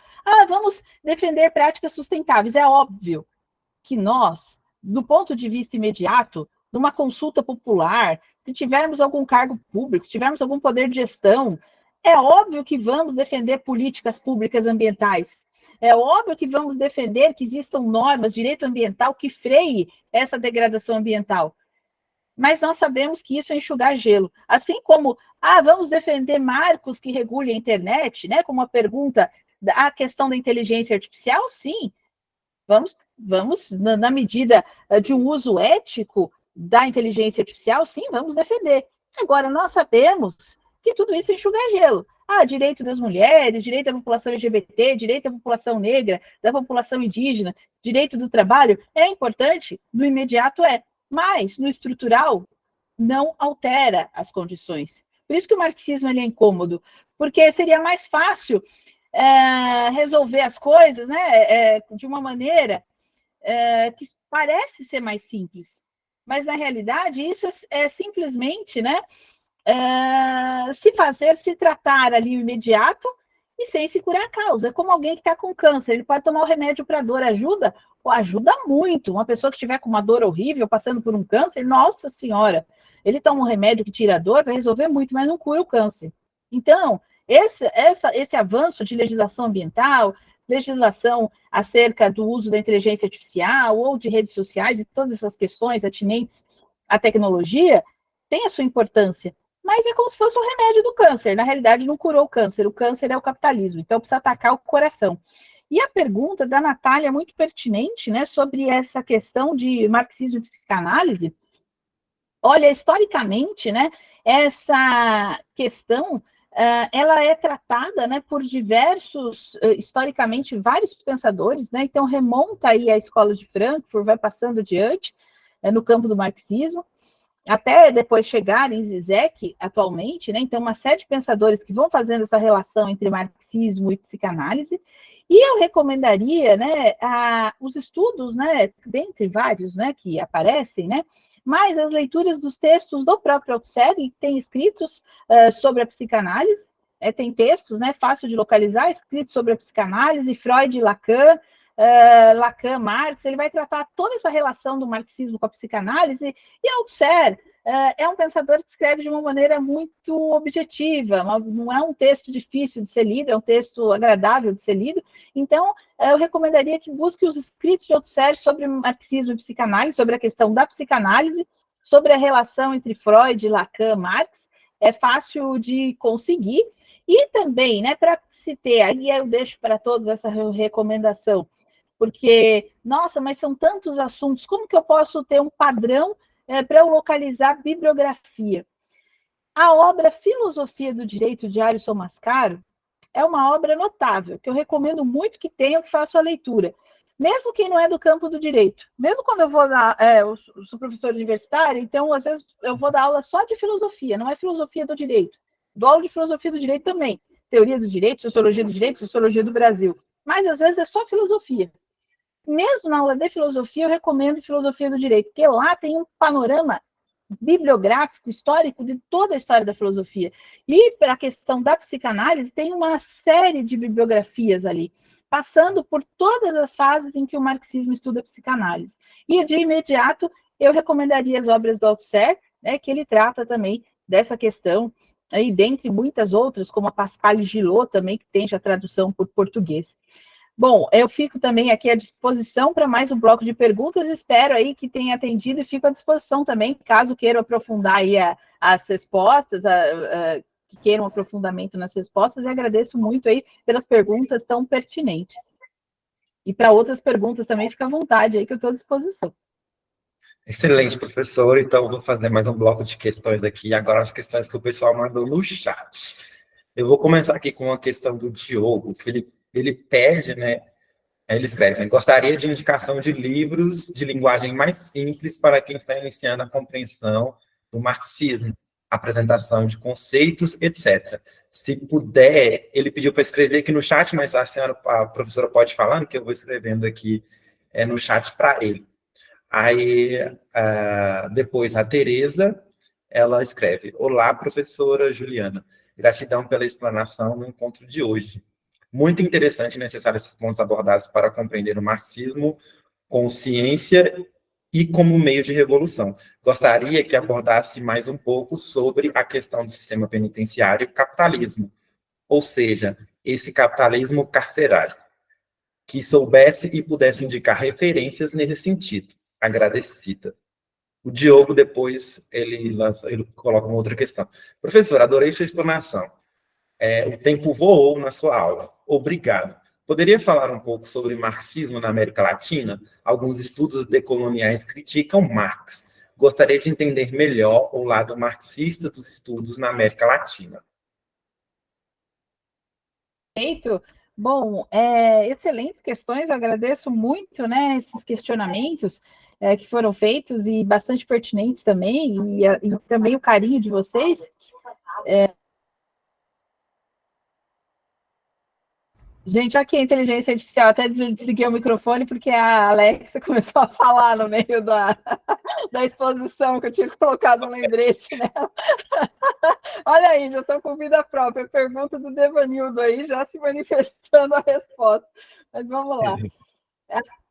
Vamos defender práticas sustentáveis. É óbvio que nós, do ponto de vista imediato, numa consulta popular, se tivermos algum cargo público, se tivermos algum poder de gestão, é óbvio que vamos defender políticas públicas ambientais. É óbvio que vamos defender que existam normas, direito ambiental, que freie essa degradação ambiental. Mas nós sabemos que isso é enxugar gelo. Assim como, vamos defender marcos que regulem a internet, né? Como a pergunta da questão da inteligência artificial, sim. Vamos na medida de um uso ético da inteligência artificial, sim, vamos defender. Agora, nós sabemos que tudo isso é enxugar gelo. Direito das mulheres, direito da população LGBT, direito da população negra, da população indígena, direito do trabalho, é importante, no imediato mas no estrutural não altera as condições. Por isso que o marxismo ele é incômodo, porque seria mais fácil resolver as coisas, né, de uma maneira que parece ser mais simples, mas na realidade isso é simplesmente, né, se tratar ali o imediato e sem se curar a causa. É como alguém que está com câncer, ele pode tomar o remédio para dor, ajuda? Ajuda muito. Uma pessoa que estiver com uma dor horrível, passando por um câncer, nossa senhora, ele toma um remédio que tira a dor, vai resolver muito, mas não cura o câncer. Então, esse avanço de legislação ambiental, legislação acerca do uso da inteligência artificial ou de redes sociais e todas essas questões atinentes à tecnologia, tem a sua importância, mas é como se fosse um remédio do câncer. Na realidade, não curou o câncer é o capitalismo, então precisa atacar o coração. E a pergunta da Natália é muito pertinente, né, sobre essa questão de marxismo e psicanálise. Olha, historicamente, né, essa questão ela é tratada, né, por diversos, historicamente, vários pensadores, né, então remonta aí à escola de Frankfurt, vai passando adiante no campo do marxismo, até depois chegar em Zizek, atualmente, né, então uma série de pensadores que vão fazendo essa relação entre marxismo e psicanálise, e eu recomendaria, né, os estudos, né, dentre vários, né, que aparecem, né, mas as leituras dos textos do próprio Althusser, que tem escritos sobre a psicanálise, tem textos, né, fácil de localizar, escritos sobre a psicanálise, Freud, Lacan, Lacan, Marx, ele vai tratar toda essa relação do marxismo com a psicanálise, e Althusser é um pensador que escreve de uma maneira muito objetiva, não é um texto difícil de ser lido, é um texto agradável de ser lido, então eu recomendaria que busque os escritos de Althusser sobre marxismo e psicanálise, sobre a questão da psicanálise, sobre a relação entre Freud, Lacan, Marx, é fácil de conseguir, e também, né, para se ter, aí eu deixo para todos essa recomendação, porque, nossa, mas são tantos assuntos, como que eu posso ter um padrão para eu localizar bibliografia? A obra Filosofia do Direito de Alisson Mascaro é uma obra notável, que eu recomendo muito que tenham, que façam a leitura. Mesmo quem não é do campo do direito. Mesmo quando eu vou dar, eu sou professora universitária, então, às vezes, eu vou dar aula só de filosofia, não é filosofia do direito. Dou aula de filosofia do direito também. Teoria do direito, sociologia do Brasil. Mas, às vezes, é só filosofia. Mesmo na aula de filosofia, eu recomendo filosofia do direito, porque lá tem um panorama bibliográfico, histórico, de toda a história da filosofia. E para a questão da psicanálise, tem uma série de bibliografias ali, passando por todas as fases em que o marxismo estuda a psicanálise. E, de imediato, eu recomendaria as obras do Althusser, né, que ele trata também dessa questão, e dentre muitas outras, como a Pascal Gillot também, que tem já tradução por português. Bom, eu fico também aqui à disposição para mais um bloco de perguntas, espero aí que tenha atendido e fico à disposição também, caso queiram aprofundar aí as respostas, que queiram aprofundamento nas respostas, e agradeço muito aí pelas perguntas tão pertinentes. E para outras perguntas também, fica à vontade aí que eu estou à disposição. Excelente, professor. Então, vou fazer mais um bloco de questões aqui, agora as questões que o pessoal mandou no chat. Eu vou começar aqui com uma questão do Diogo, que ele pede, né? Ele escreve, né, gostaria de indicação de livros de linguagem mais simples para quem está iniciando a compreensão do marxismo, apresentação de conceitos, etc. Se puder, ele pediu para escrever aqui no chat, mas a professora pode falar, que eu vou escrevendo aqui no chat para ele. Aí, depois, a Tereza, ela escreve, olá, professora Juliana, gratidão pela explanação no encontro de hoje. Muito interessante e necessário esses pontos abordados para compreender o marxismo com ciência e como meio de revolução. Gostaria que abordasse mais um pouco sobre a questão do sistema penitenciário e capitalismo, ou seja, esse capitalismo carcerário, que soubesse e pudesse indicar referências nesse sentido. Agradecida. O Diogo, depois, ele coloca uma outra questão. Professor, adorei sua explanação. O tempo voou na sua aula. Obrigado. Poderia falar um pouco sobre marxismo na América Latina? Alguns estudos decoloniais criticam Marx. Gostaria de entender melhor o lado marxista dos estudos na América Latina. Perfeito. Bom, excelentes questões, eu agradeço muito, né, esses questionamentos que foram feitos e bastante pertinentes também, e também o carinho de vocês. Gente, aqui a inteligência artificial, até desliguei o microfone porque a Alexa começou a falar no meio da exposição, que eu tinha colocado um lembrete nela. Olha aí, já estou com vida própria. Pergunta do Devanildo aí, já se manifestando a resposta. Mas vamos lá.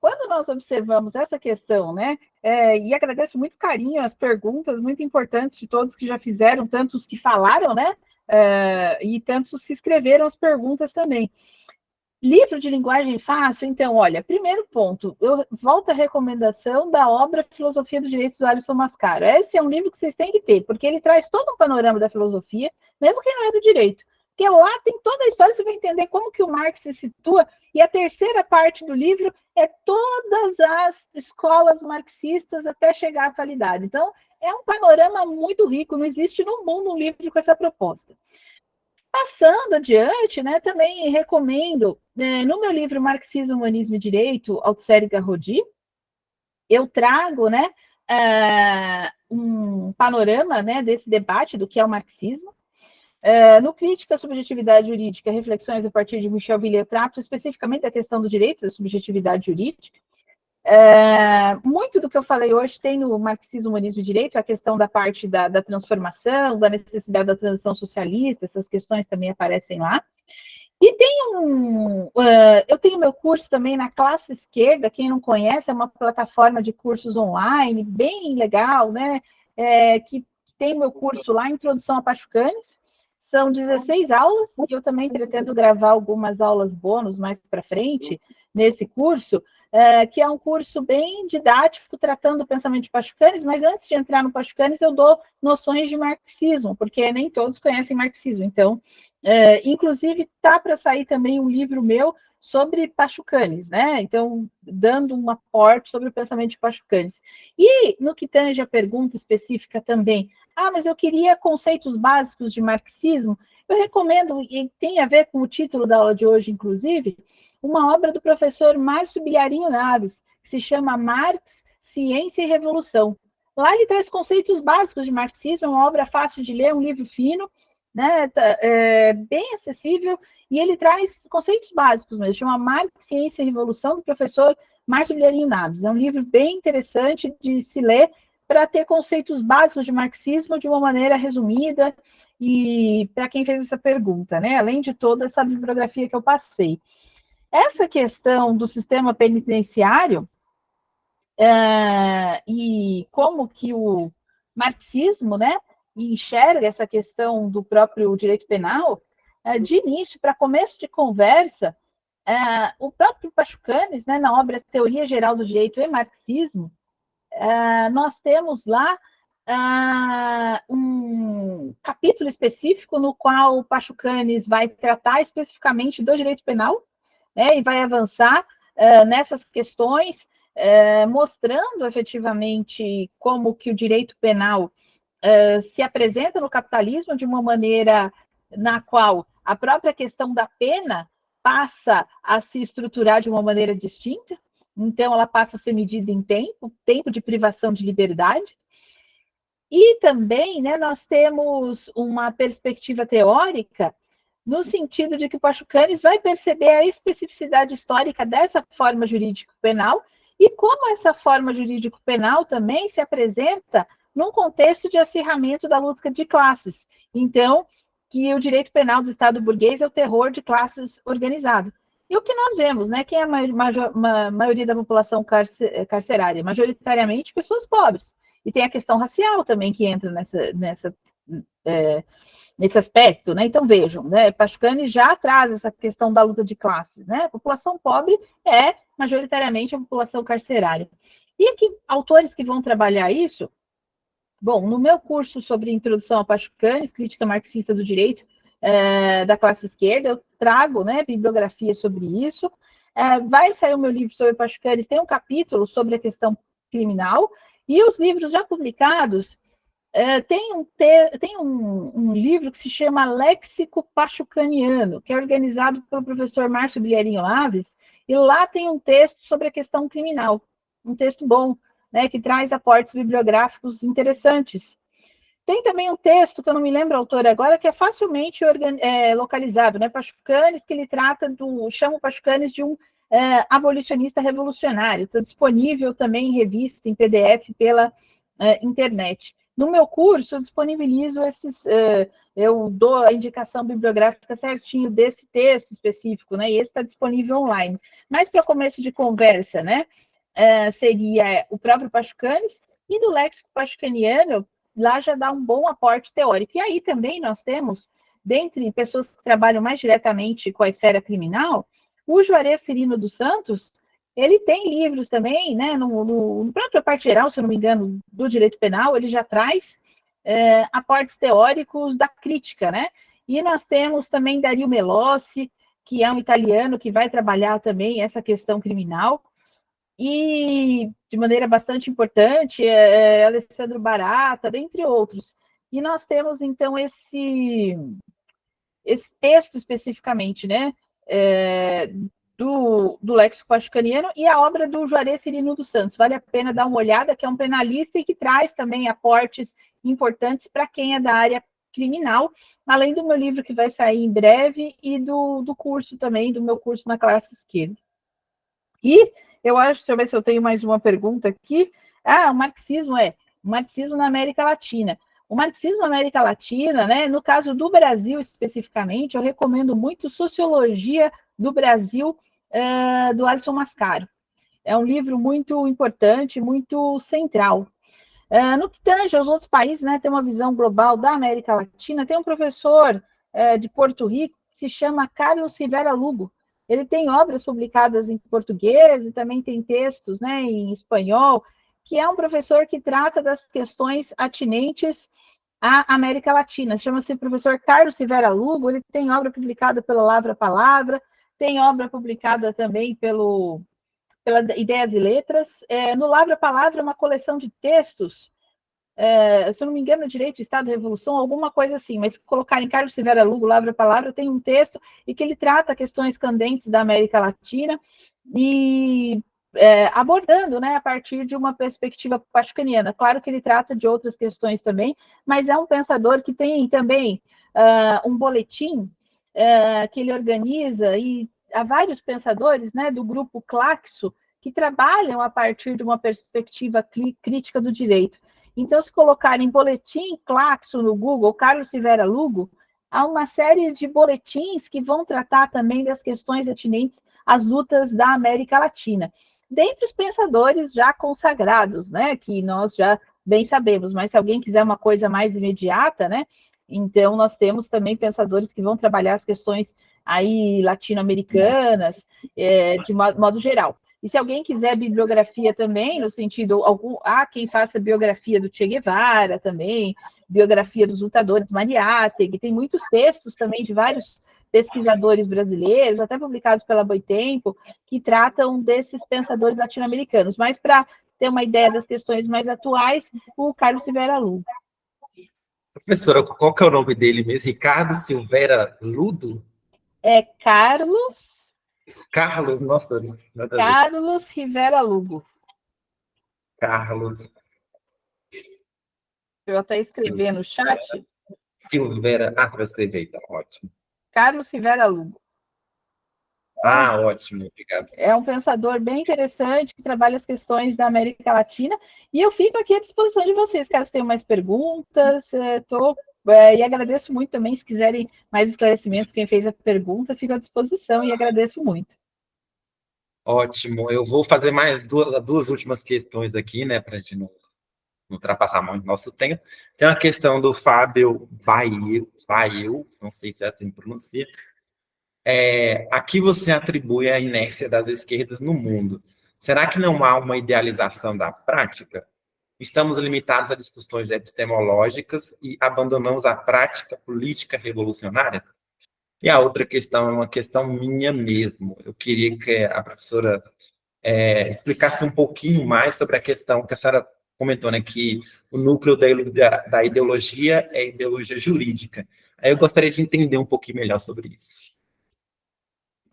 Quando nós observamos essa questão, né, e agradeço muito carinho as perguntas muito importantes de todos que já fizeram, tanto os que falaram, né, e tantos se inscreveram as perguntas também. Livro de linguagem fácil, então, olha, primeiro ponto, eu volto à recomendação da obra Filosofia do Direito do Alisson Mascaro. Esse é um livro que vocês têm que ter, porque ele traz todo um panorama da filosofia, mesmo quem não é do direito. Porque lá tem toda a história, você vai entender como que o Marx se situa, e a terceira parte do livro é todas as escolas marxistas até chegar à atualidade. Então, é um panorama muito rico, não existe no mundo um livro com essa proposta. Passando adiante, né, também recomendo, no meu livro Marxismo, Humanismo e Direito, Althusser Garrodi, eu trago, né, um panorama, né, desse debate do que é o marxismo. No Crítica à Subjetividade Jurídica, Reflexões a partir de Michel Villers, eu trato especificamente da questão do direito da subjetividade jurídica. Muito do que eu falei hoje tem no Marxismo, Humanismo e Direito, a questão da parte da transformação, da necessidade da transição socialista, essas questões também aparecem lá. E eu tenho meu curso também na Classe Esquerda, quem não conhece, é uma plataforma de cursos online, bem legal, né? Que tem meu curso lá, Introdução a Pachucanes, são 16 aulas, e eu também pretendo gravar algumas aulas bônus mais para frente nesse curso, que é um curso bem didático, tratando o pensamento de Pachucanes, mas antes de entrar no Pachucanes, eu dou noções de marxismo, porque nem todos conhecem marxismo. Então, inclusive, está para sair também um livro meu sobre Pachucanes, né? Então, dando um aporte sobre o pensamento de Pachucanes. E, no que tange a pergunta específica também, mas eu queria conceitos básicos de marxismo, eu recomendo, e tem a ver com o título da aula de hoje, inclusive, uma obra do professor Márcio Bilharinho Naves, que se chama Marx, Ciência e Revolução. Lá ele traz conceitos básicos de marxismo, é uma obra fácil de ler, um livro fino, né, bem acessível, e ele traz conceitos básicos mesmo, chama Marx, Ciência e Revolução, do professor Márcio Bilharinho Naves. É um livro bem interessante de se ler, para ter conceitos básicos de marxismo de uma maneira resumida, e para quem fez essa pergunta, né, além de toda essa bibliografia que eu passei. Essa questão do sistema penitenciário, e como que o marxismo, né, enxerga essa questão do próprio direito penal, de início, para começo de conversa, o próprio Pachucanes, né, na obra Teoria Geral do Direito e Marxismo, nós temos lá um capítulo específico no qual o Pachucanes vai tratar especificamente do direito penal, né, e vai avançar nessas questões, mostrando efetivamente como que o direito penal se apresenta no capitalismo de uma maneira na qual a própria questão da pena passa a se estruturar de uma maneira distinta, então ela passa a ser medida em tempo de privação de liberdade. E também, né, nós temos uma perspectiva teórica no sentido de que o Pachucanes vai perceber a especificidade histórica dessa forma jurídico-penal e como essa forma jurídico-penal também se apresenta num contexto de acirramento da luta de classes. Então, que o direito penal do Estado burguês é o terror de classes organizado. E o que nós vemos, né? Quem é a maioria da população carcerária? Majoritariamente pessoas pobres. E tem a questão racial também que entra nesse aspecto, né? Então, vejam, né? Pachucanes já traz essa questão da luta de classes, né? A população pobre é majoritariamente a população carcerária. E aqui, autores que vão trabalhar isso, bom, no meu curso sobre introdução a Pachucanes, crítica marxista do direito da classe esquerda, eu trago, né, bibliografia sobre isso. Vai sair o meu livro sobre Pachucanes, tem um capítulo sobre a questão criminal, e os livros já publicados, tem um livro que se chama Léxico Pachucaniano, que é organizado pelo professor Márcio Bilharinho Naves, e lá tem um texto sobre a questão criminal, um texto bom, né, que traz aportes bibliográficos interessantes. Tem também um texto, que eu não me lembro o autor agora, que é facilmente localizável, né, Pachucanes, que ele chama o Pachucanes de um abolicionista revolucionário, está disponível também em revista, em PDF, pela internet. No meu curso, eu disponibilizo eu dou a indicação bibliográfica certinho desse texto específico, né? E esse está disponível online. Mas para começo de conversa, né? Seria o próprio Pachucanes, e do léxico pachucaniano, lá já dá um bom aporte teórico. E aí também nós temos dentre pessoas que trabalham mais diretamente com a esfera criminal, o Juarez Cirino dos Santos, ele tem livros também, né, no próprio parte geral, se eu não me engano, do direito penal, ele já traz aportes teóricos da crítica, né? E nós temos também Dario Melossi, que é um italiano que vai trabalhar também essa questão criminal, e de maneira bastante importante, Alessandro Barata, dentre outros. E nós temos, então, esse texto especificamente, né, do léxico pascaniano e a obra do Juarez Cirino dos Santos. Vale a pena dar uma olhada, que é um penalista e que traz também aportes importantes para quem é da área criminal, além do meu livro que vai sair em breve e do curso também, do meu curso na classe esquerda. E eu acho, deixa eu ver se eu tenho mais uma pergunta aqui. O marxismo na América Latina. O marxismo na América Latina, né, no caso do Brasil especificamente, eu recomendo muito Sociologia do Brasil, do Alisson Mascaro. É um livro muito importante, muito central. No que tange aos outros países, né, tem uma visão global da América Latina, tem um professor de Porto Rico que se chama Carlos Rivera Lugo. Ele tem obras publicadas em português e também tem textos, né, em espanhol, que é um professor que trata das questões atinentes à América Latina. Chama-se professor Carlos Rivera Lugo, ele tem obra publicada pela Lavra Palavra, tem obra publicada também pela Ideias e Letras. No Lavra Palavra, uma coleção de textos, se eu não me engano, Direito, Estado e Revolução, alguma coisa assim, mas se colocarem Carlos Rivera Lugo, Lavra Palavra, tem um texto e que ele trata questões candentes da América Latina e abordando, né, a partir de uma perspectiva pascaniana. Claro que ele trata de outras questões também, mas é um pensador que tem também um boletim que ele organiza, e há vários pensadores, né, do grupo Claxo, que trabalham a partir de uma perspectiva crítica do direito. Então, se colocarem boletim Claxo no Google, Carlos Rivera Lugo, há uma série de boletins que vão tratar também das questões atinentes às lutas da América Latina. Dentre os pensadores já consagrados, né, que nós já bem sabemos, mas se alguém quiser uma coisa mais imediata, né, então nós temos também pensadores que vão trabalhar as questões aí latino-americanas, de modo geral. E se alguém quiser bibliografia também, no sentido, há quem faça biografia do Che Guevara também, biografia dos lutadores Mariátegui, tem muitos textos também de vários pesquisadores brasileiros, até publicados pela Boitempo, que tratam desses pensadores latino-americanos. Mas para ter uma ideia das questões mais atuais, o Carlos Rivera Lugo. Professora, qual que é o nome dele mesmo? Ricardo Silveira Ludo? Carlos, nossa, nada a ver. Carlos Rivera Lugo. Carlos. Eu até escrever no chat. Silveira. Ah, vai escrever, então, ótimo. Carlos Rivera Lugo. Ótimo, obrigado. É um pensador bem interessante, que trabalha as questões da América Latina, e eu fico aqui à disposição de vocês, caso tenham mais perguntas, e agradeço muito também, se quiserem mais esclarecimentos, quem fez a pergunta, fico à disposição e agradeço muito. Ótimo, eu vou fazer mais duas últimas questões aqui, né, para a gente não ultrapassar muito nosso tempo. Tem uma questão do Fábio Bail, não sei se é assim que pronuncia. A que você atribui a inércia das esquerdas no mundo? Será que não há uma idealização da prática? Estamos limitados a discussões epistemológicas e abandonamos a prática política revolucionária? E a outra questão é uma questão minha mesmo. Eu queria que a professora explicasse um pouquinho mais sobre a questão que a senhora comentou, né, que o núcleo da ideologia é a ideologia jurídica. Aí eu gostaria de entender um pouquinho melhor sobre isso.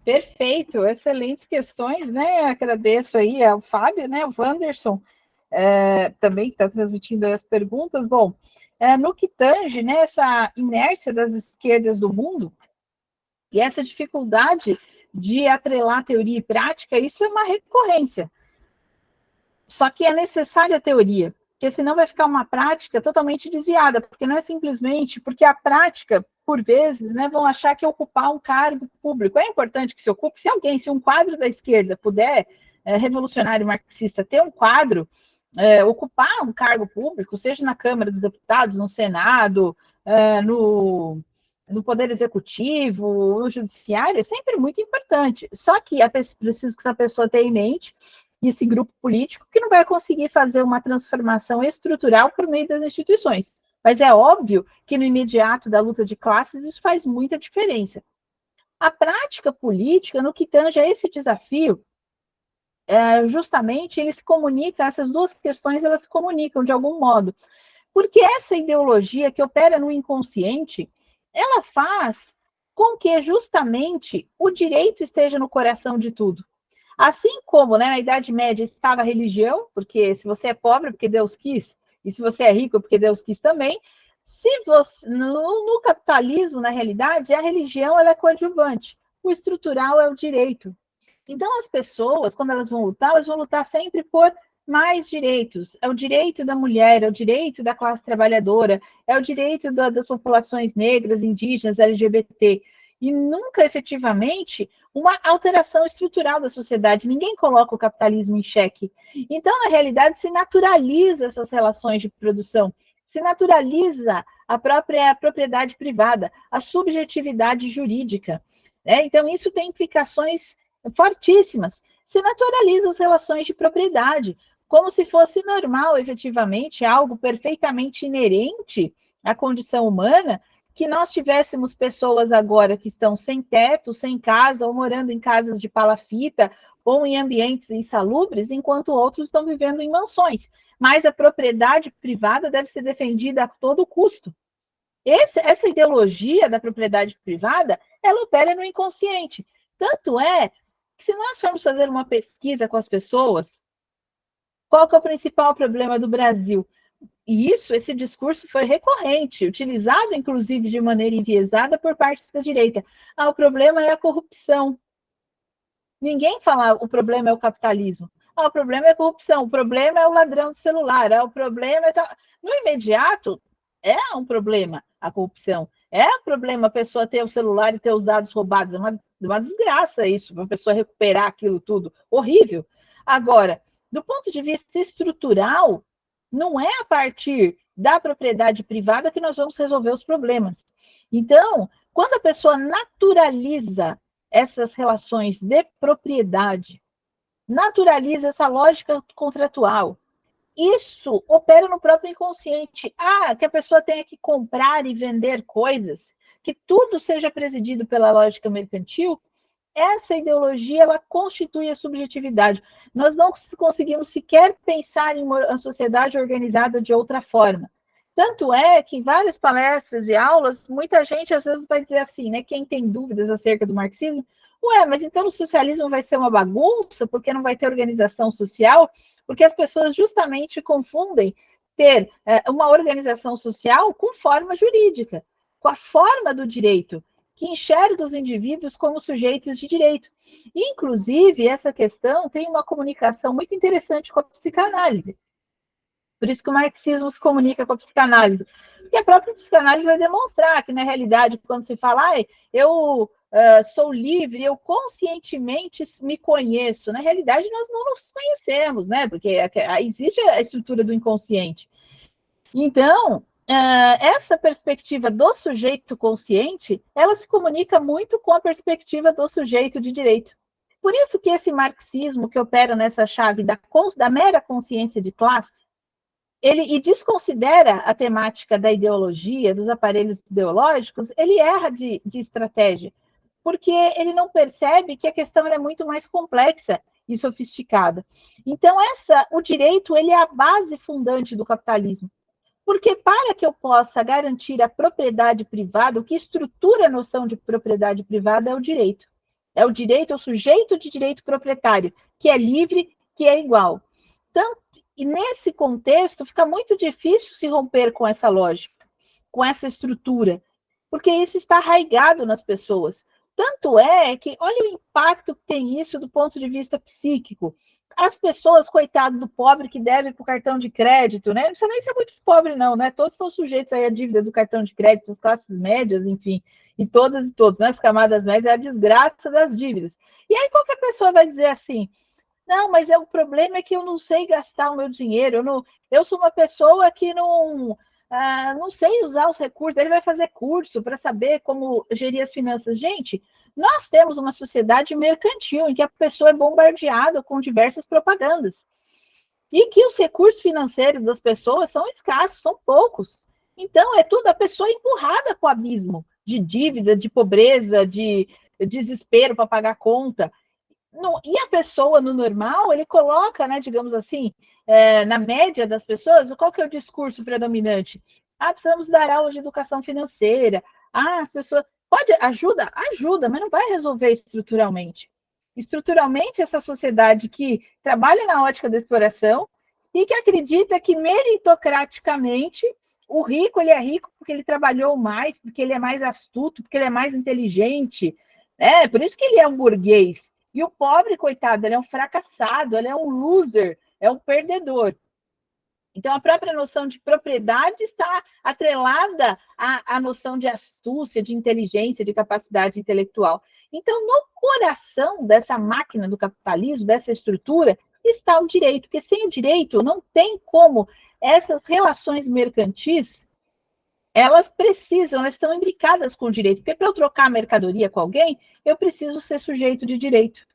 Perfeito, excelentes questões, né? Agradeço aí ao Fábio, né? O Wanderson, também que está transmitindo as perguntas. Bom, no que tange, né, essa inércia das esquerdas do mundo e essa dificuldade de atrelar teoria e prática, isso é uma recorrência. Só que é necessária a teoria, porque senão vai ficar uma prática totalmente desviada, porque não é simplesmente porque a prática, por vezes, né, vão achar que ocupar um cargo público é importante que se ocupe. Se um quadro da esquerda puder, revolucionário marxista, ter um quadro, ocupar um cargo público, seja na Câmara dos Deputados, no Senado, no poder executivo, no judiciário, é sempre muito importante. Só que é preciso que essa pessoa tenha em mente esse grupo político que não vai conseguir fazer uma transformação estrutural por meio das instituições. Mas é óbvio que no imediato da luta de classes isso faz muita diferença. A prática política, no que tange a esse desafio, justamente ele se comunica, essas duas questões elas se comunicam de algum modo. Porque essa ideologia que opera no inconsciente, ela faz com que justamente o direito esteja no coração de tudo. Assim como, né, na Idade Média estava a religião, porque se você é pobre, é porque Deus quis, e se você é rico, é porque Deus quis também. Se você, no capitalismo, na realidade, a religião ela é coadjuvante, o estrutural é o direito. Então, as pessoas, quando elas vão lutar sempre por mais direitos. É o direito da mulher, é o direito da classe trabalhadora, é o direito das populações negras, indígenas, LGBT. E nunca, efetivamente, uma alteração estrutural da sociedade. Ninguém coloca o capitalismo em xeque. Então, na realidade, se naturaliza essas relações de produção, se naturaliza a própria propriedade privada, a subjetividade jurídica. Então, isso tem implicações fortíssimas. Se naturaliza as relações de propriedade, como se fosse normal, efetivamente, algo perfeitamente inerente à condição humana, que nós tivéssemos pessoas agora que estão sem teto, sem casa, ou morando em casas de palafita, ou em ambientes insalubres, enquanto outros estão vivendo em mansões. Mas a propriedade privada deve ser defendida a todo custo. Essa ideologia da propriedade privada, ela opera no inconsciente. Tanto é que, se nós formos fazer uma pesquisa com as pessoas, qual que é o principal problema do Brasil? E esse discurso foi recorrente, utilizado, inclusive, de maneira enviesada por parte da direita. O problema é a corrupção. Ninguém fala o problema é o capitalismo. O problema é a corrupção, o problema é o ladrão de celular, o problema é... No imediato, é um problema a corrupção. É um problema a pessoa ter o celular e ter os dados roubados. É uma desgraça isso, para a pessoa recuperar aquilo tudo. Horrível. Agora, do ponto de vista estrutural, não é a partir da propriedade privada que nós vamos resolver os problemas. Então, quando a pessoa naturaliza essas relações de propriedade, naturaliza essa lógica contratual, isso opera no próprio inconsciente. Que a pessoa tenha que comprar e vender coisas, que tudo seja presidido pela lógica mercantil, essa ideologia ela constitui a subjetividade. Nós não conseguimos sequer pensar em uma sociedade organizada de outra forma. Tanto é que em várias palestras e aulas, muita gente às vezes vai dizer assim, né? Quem tem dúvidas acerca do marxismo, mas então o socialismo vai ser uma bagunça, porque não vai ter organização social, porque as pessoas justamente confundem ter uma organização social com forma jurídica, com a forma do direito, que enxerga os indivíduos como sujeitos de direito. Inclusive, essa questão tem uma comunicação muito interessante com a psicanálise. Por isso que o marxismo se comunica com a psicanálise. Porque a própria psicanálise vai demonstrar que, na realidade, quando se fala, eu sou livre, eu conscientemente me conheço, na realidade, nós não nos conhecemos, né? Porque existe a estrutura do inconsciente. Então, essa perspectiva do sujeito consciente, ela se comunica muito com a perspectiva do sujeito de direito. Por isso que esse marxismo que opera nessa chave da mera consciência de classe, ele desconsidera a temática da ideologia, dos aparelhos ideológicos, ele erra de estratégia, porque ele não percebe que a questão é muito mais complexa e sofisticada. Então, o direito ele é a base fundante do capitalismo. Porque para que eu possa garantir a propriedade privada, o que estrutura a noção de propriedade privada é o direito. É o direito, é o sujeito de direito proprietário, que é livre, que é igual. Então, e nesse contexto, fica muito difícil se romper com essa lógica, com essa estrutura, porque isso está arraigado nas pessoas. Tanto é que, olha o impacto que tem isso do ponto de vista psíquico. As pessoas, coitado do pobre que deve para o cartão de crédito, né? Não precisa nem ser muito pobre, não, né? Todos são sujeitos aí à dívida do cartão de crédito, as classes médias, enfim, e todas, né? As camadas médias, é a desgraça das dívidas. E aí qualquer pessoa vai dizer assim, não, mas o problema é que eu não sei gastar o meu dinheiro, eu sou uma pessoa que não não sei usar os recursos, ele vai fazer curso para saber como gerir as finanças. Gente, nós temos uma sociedade mercantil em que a pessoa é bombardeada com diversas propagandas e que os recursos financeiros das pessoas são escassos, são poucos. Então, é tudo a pessoa empurrada para o abismo de dívida, de pobreza, de desespero para pagar conta. E a pessoa, no normal, ele coloca, né, digamos assim, na média das pessoas, qual que é o discurso predominante? Precisamos dar aulas de educação financeira. As pessoas... Ajuda, mas não vai resolver estruturalmente. Estruturalmente, essa sociedade que trabalha na ótica da exploração e que acredita que meritocraticamente o rico, ele é rico porque ele trabalhou mais, porque ele é mais astuto, porque ele é mais inteligente. Por isso que ele é um burguês. E o pobre, coitado, ele é um fracassado, ele é um loser, é um perdedor. Então, a própria noção de propriedade está atrelada à noção de astúcia, de inteligência, de capacidade intelectual. Então, no coração dessa máquina do capitalismo, dessa estrutura, está o direito, porque sem o direito não tem como essas relações mercantis, elas estão imbricadas com o direito, porque para eu trocar mercadoria com alguém, eu preciso ser sujeito de direito.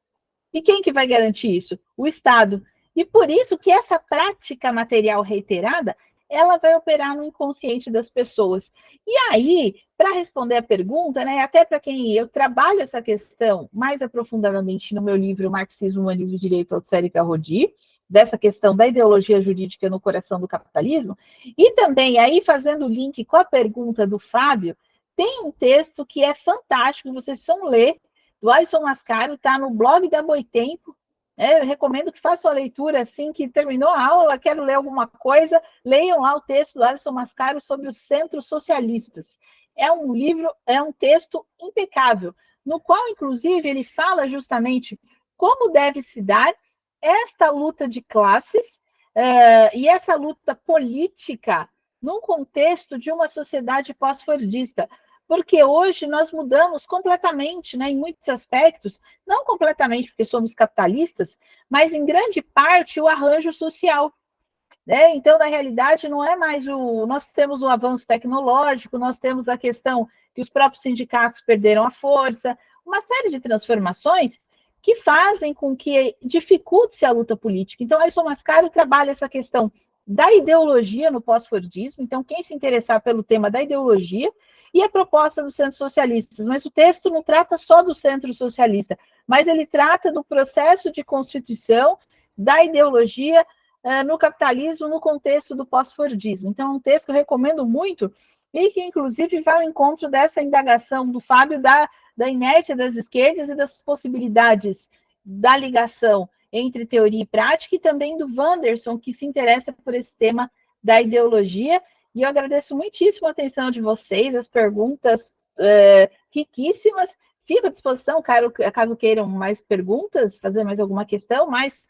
E quem que vai garantir isso? O Estado. E por isso que essa prática material reiterada, ela vai operar no inconsciente das pessoas. E aí, para responder a pergunta, né, até para quem eu trabalho essa questão mais aprofundadamente no meu livro Marxismo, Humanismo e Direito, Althusser Rodi, dessa questão da ideologia jurídica no coração do capitalismo, e também aí fazendo o link com a pergunta do Fábio, tem um texto que é fantástico, vocês precisam ler, do Alisson Mascaro, está no blog da Boitempo. Eu recomendo que façam a leitura assim que terminou a aula, quero ler alguma coisa, leiam lá o texto do Alisson Mascaro sobre os centros socialistas. É um livro, é um texto impecável, no qual, inclusive, ele fala justamente como deve se dar esta luta de classes e essa luta política num contexto de uma sociedade pós-fordista. Porque hoje nós mudamos completamente, né, em muitos aspectos, não completamente porque somos capitalistas, mas em grande parte o arranjo social. Né? Então, na realidade, não é mais nós temos o avanço tecnológico, nós temos a questão que os próprios sindicatos perderam a força, uma série de transformações que fazem com que dificulte-se a luta política. Então, Alisson Mascaro trabalha essa questão da ideologia no pós-fordismo, então quem se interessar pelo tema da ideologia e a proposta dos centros socialistas, mas o texto não trata só do centro socialista, mas ele trata do processo de constituição da ideologia no capitalismo no contexto do pós-fordismo. Então é um texto que eu recomendo muito e que inclusive vai ao encontro dessa indagação do Fábio da inércia das esquerdas e das possibilidades da ligação entre teoria e prática, e também do Wanderson, que se interessa por esse tema da ideologia. E eu agradeço muitíssimo a atenção de vocês, as perguntas riquíssimas. Fico à disposição, caso queiram mais perguntas, fazer mais alguma questão, mas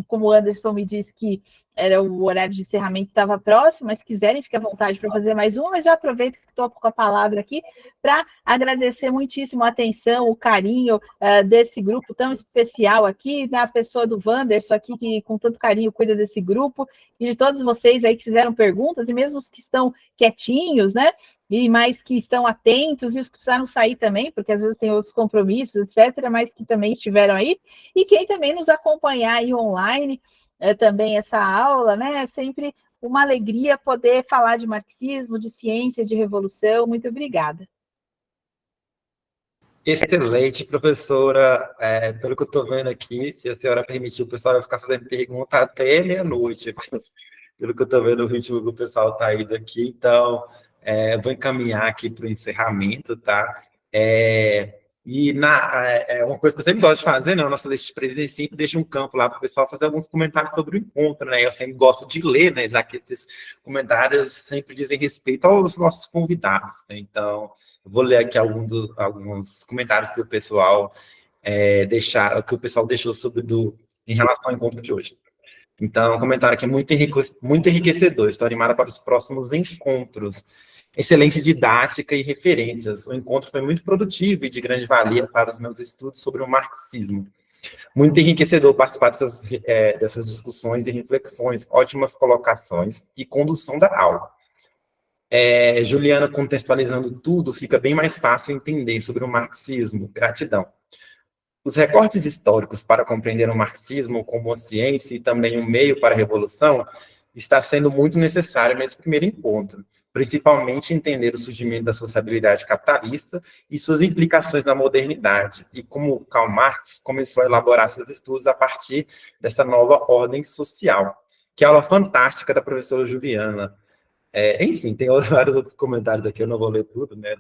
como o Anderson me disse que era o horário de encerramento estava próximo, mas se quiserem, fiquem à vontade para fazer mais uma, mas já aproveito que estou com a palavra aqui para agradecer muitíssimo a atenção, o carinho desse grupo tão especial aqui, da pessoa do Wanderson aqui, que com tanto carinho cuida desse grupo, e de todos vocês aí que fizeram perguntas, e mesmo os que estão quietinhos, né, e mais que estão atentos, e os que precisaram sair também, porque às vezes tem outros compromissos, etc., mas que também estiveram aí, e quem também nos acompanhar aí online, também essa aula, né, é sempre uma alegria poder falar de marxismo, de ciência, de revolução. Muito obrigada. Excelente, professora. Pelo que eu estou vendo aqui, se a senhora permitir, o pessoal vai ficar fazendo pergunta até meia-noite. Pelo que eu estou vendo, o ritmo do pessoal está indo aqui, então vou encaminhar aqui para o encerramento, tá? E uma coisa que eu sempre gosto de fazer, né? A nossa lista de presidente sempre deixa um campo lá para o pessoal fazer alguns comentários sobre o encontro, né? Eu sempre gosto de ler, né? Já que esses comentários sempre dizem respeito aos nossos convidados, né? Então, eu vou ler aqui alguns comentários que o pessoal deixou em relação ao encontro de hoje. Então, um comentário aqui muito enriquecedor. Estou animada para os próximos encontros. Excelente didática e referências. O encontro foi muito produtivo e de grande valia para os meus estudos sobre o marxismo. Muito enriquecedor participar dessas discussões e reflexões, ótimas colocações e condução da aula. Juliana, contextualizando tudo, fica bem mais fácil entender sobre o marxismo. Gratidão. Os recortes históricos para compreender o marxismo como uma ciência e também um meio para a revolução está sendo muito necessário nesse primeiro encontro, principalmente entender o surgimento da sociabilidade capitalista e suas implicações na modernidade, e como Karl Marx começou a elaborar seus estudos a partir dessa nova ordem social. Que aula fantástica da professora Juliana. Enfim, tem vários outros comentários aqui, eu não vou ler tudo, né,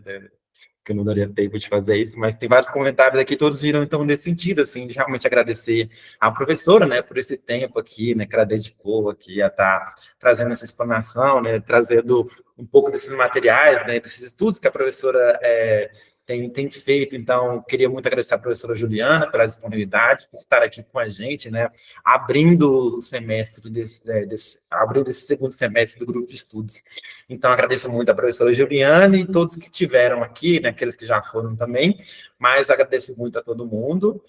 que eu não daria tempo de fazer isso, mas tem vários comentários aqui, todos viram, então, nesse sentido, assim, de realmente agradecer à professora, né, por esse tempo aqui, né, que ela dedicou aqui a estar trazendo essa explanação, né, trazendo um pouco desses materiais, né, desses estudos que a professora tem feito. Então, queria muito agradecer à professora Juliana pela disponibilidade, por estar aqui com a gente, né, abrindo o semestre, abrindo esse segundo semestre do grupo de estudos. Então, agradeço muito à professora Juliana e todos que tiveram aqui, né, aqueles que já foram também, mas agradeço muito a todo mundo.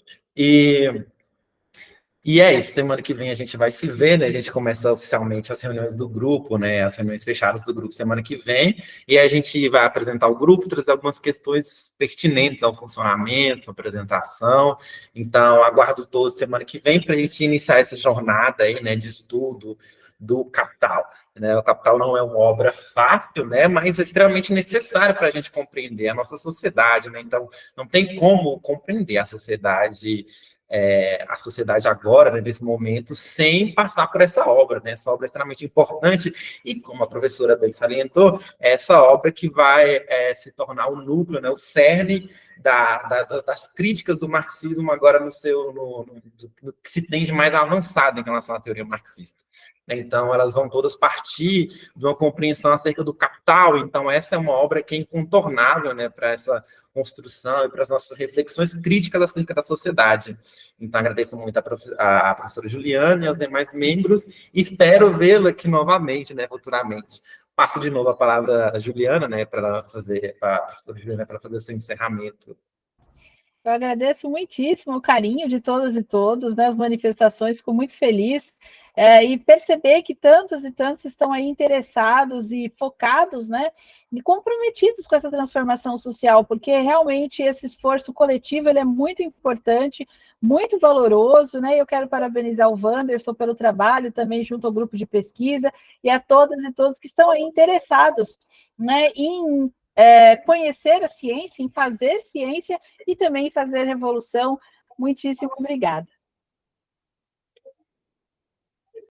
E é isso, semana que vem a gente vai se ver, né? A gente começa oficialmente as reuniões do grupo, né? As reuniões fechadas do grupo semana que vem, e a gente vai apresentar o grupo, trazer algumas questões pertinentes ao funcionamento, apresentação. Então, aguardo todos semana que vem para a gente iniciar essa jornada aí, né, de estudo do Capital. Né? O Capital não é uma obra fácil, né? Mas é extremamente necessário para a gente compreender a nossa sociedade, né? Então, não tem como compreender a sociedade agora, né, nesse momento, sem passar por essa obra, né? Essa obra é extremamente importante e, como a professora bem salientou, é essa obra que vai se tornar o núcleo, né, o cerne das críticas do marxismo agora no que se tem de mais avançado em relação à teoria marxista. Então, elas vão todas partir de uma compreensão acerca do capital. Então, essa é uma obra que é incontornável, né, para essa construção e para as nossas reflexões críticas acerca da sociedade. Então, agradeço muito à professora Juliana e aos demais membros, e espero vê-la aqui novamente, né, futuramente. Passo de novo a palavra à Juliana, né, para a professora Juliana, para fazer o seu encerramento. Eu agradeço muitíssimo o carinho de todas e todos, né, as manifestações, fico muito feliz, e perceber que tantos e tantos estão aí interessados e focados, né, e comprometidos com essa transformação social, porque realmente esse esforço coletivo ele é muito importante, muito valoroso, né, e eu quero parabenizar o Wanderson pelo trabalho, também junto ao grupo de pesquisa, e a todas e todos que estão aí interessados, né, em conhecer a ciência, em fazer ciência e também fazer revolução. Muitíssimo obrigada.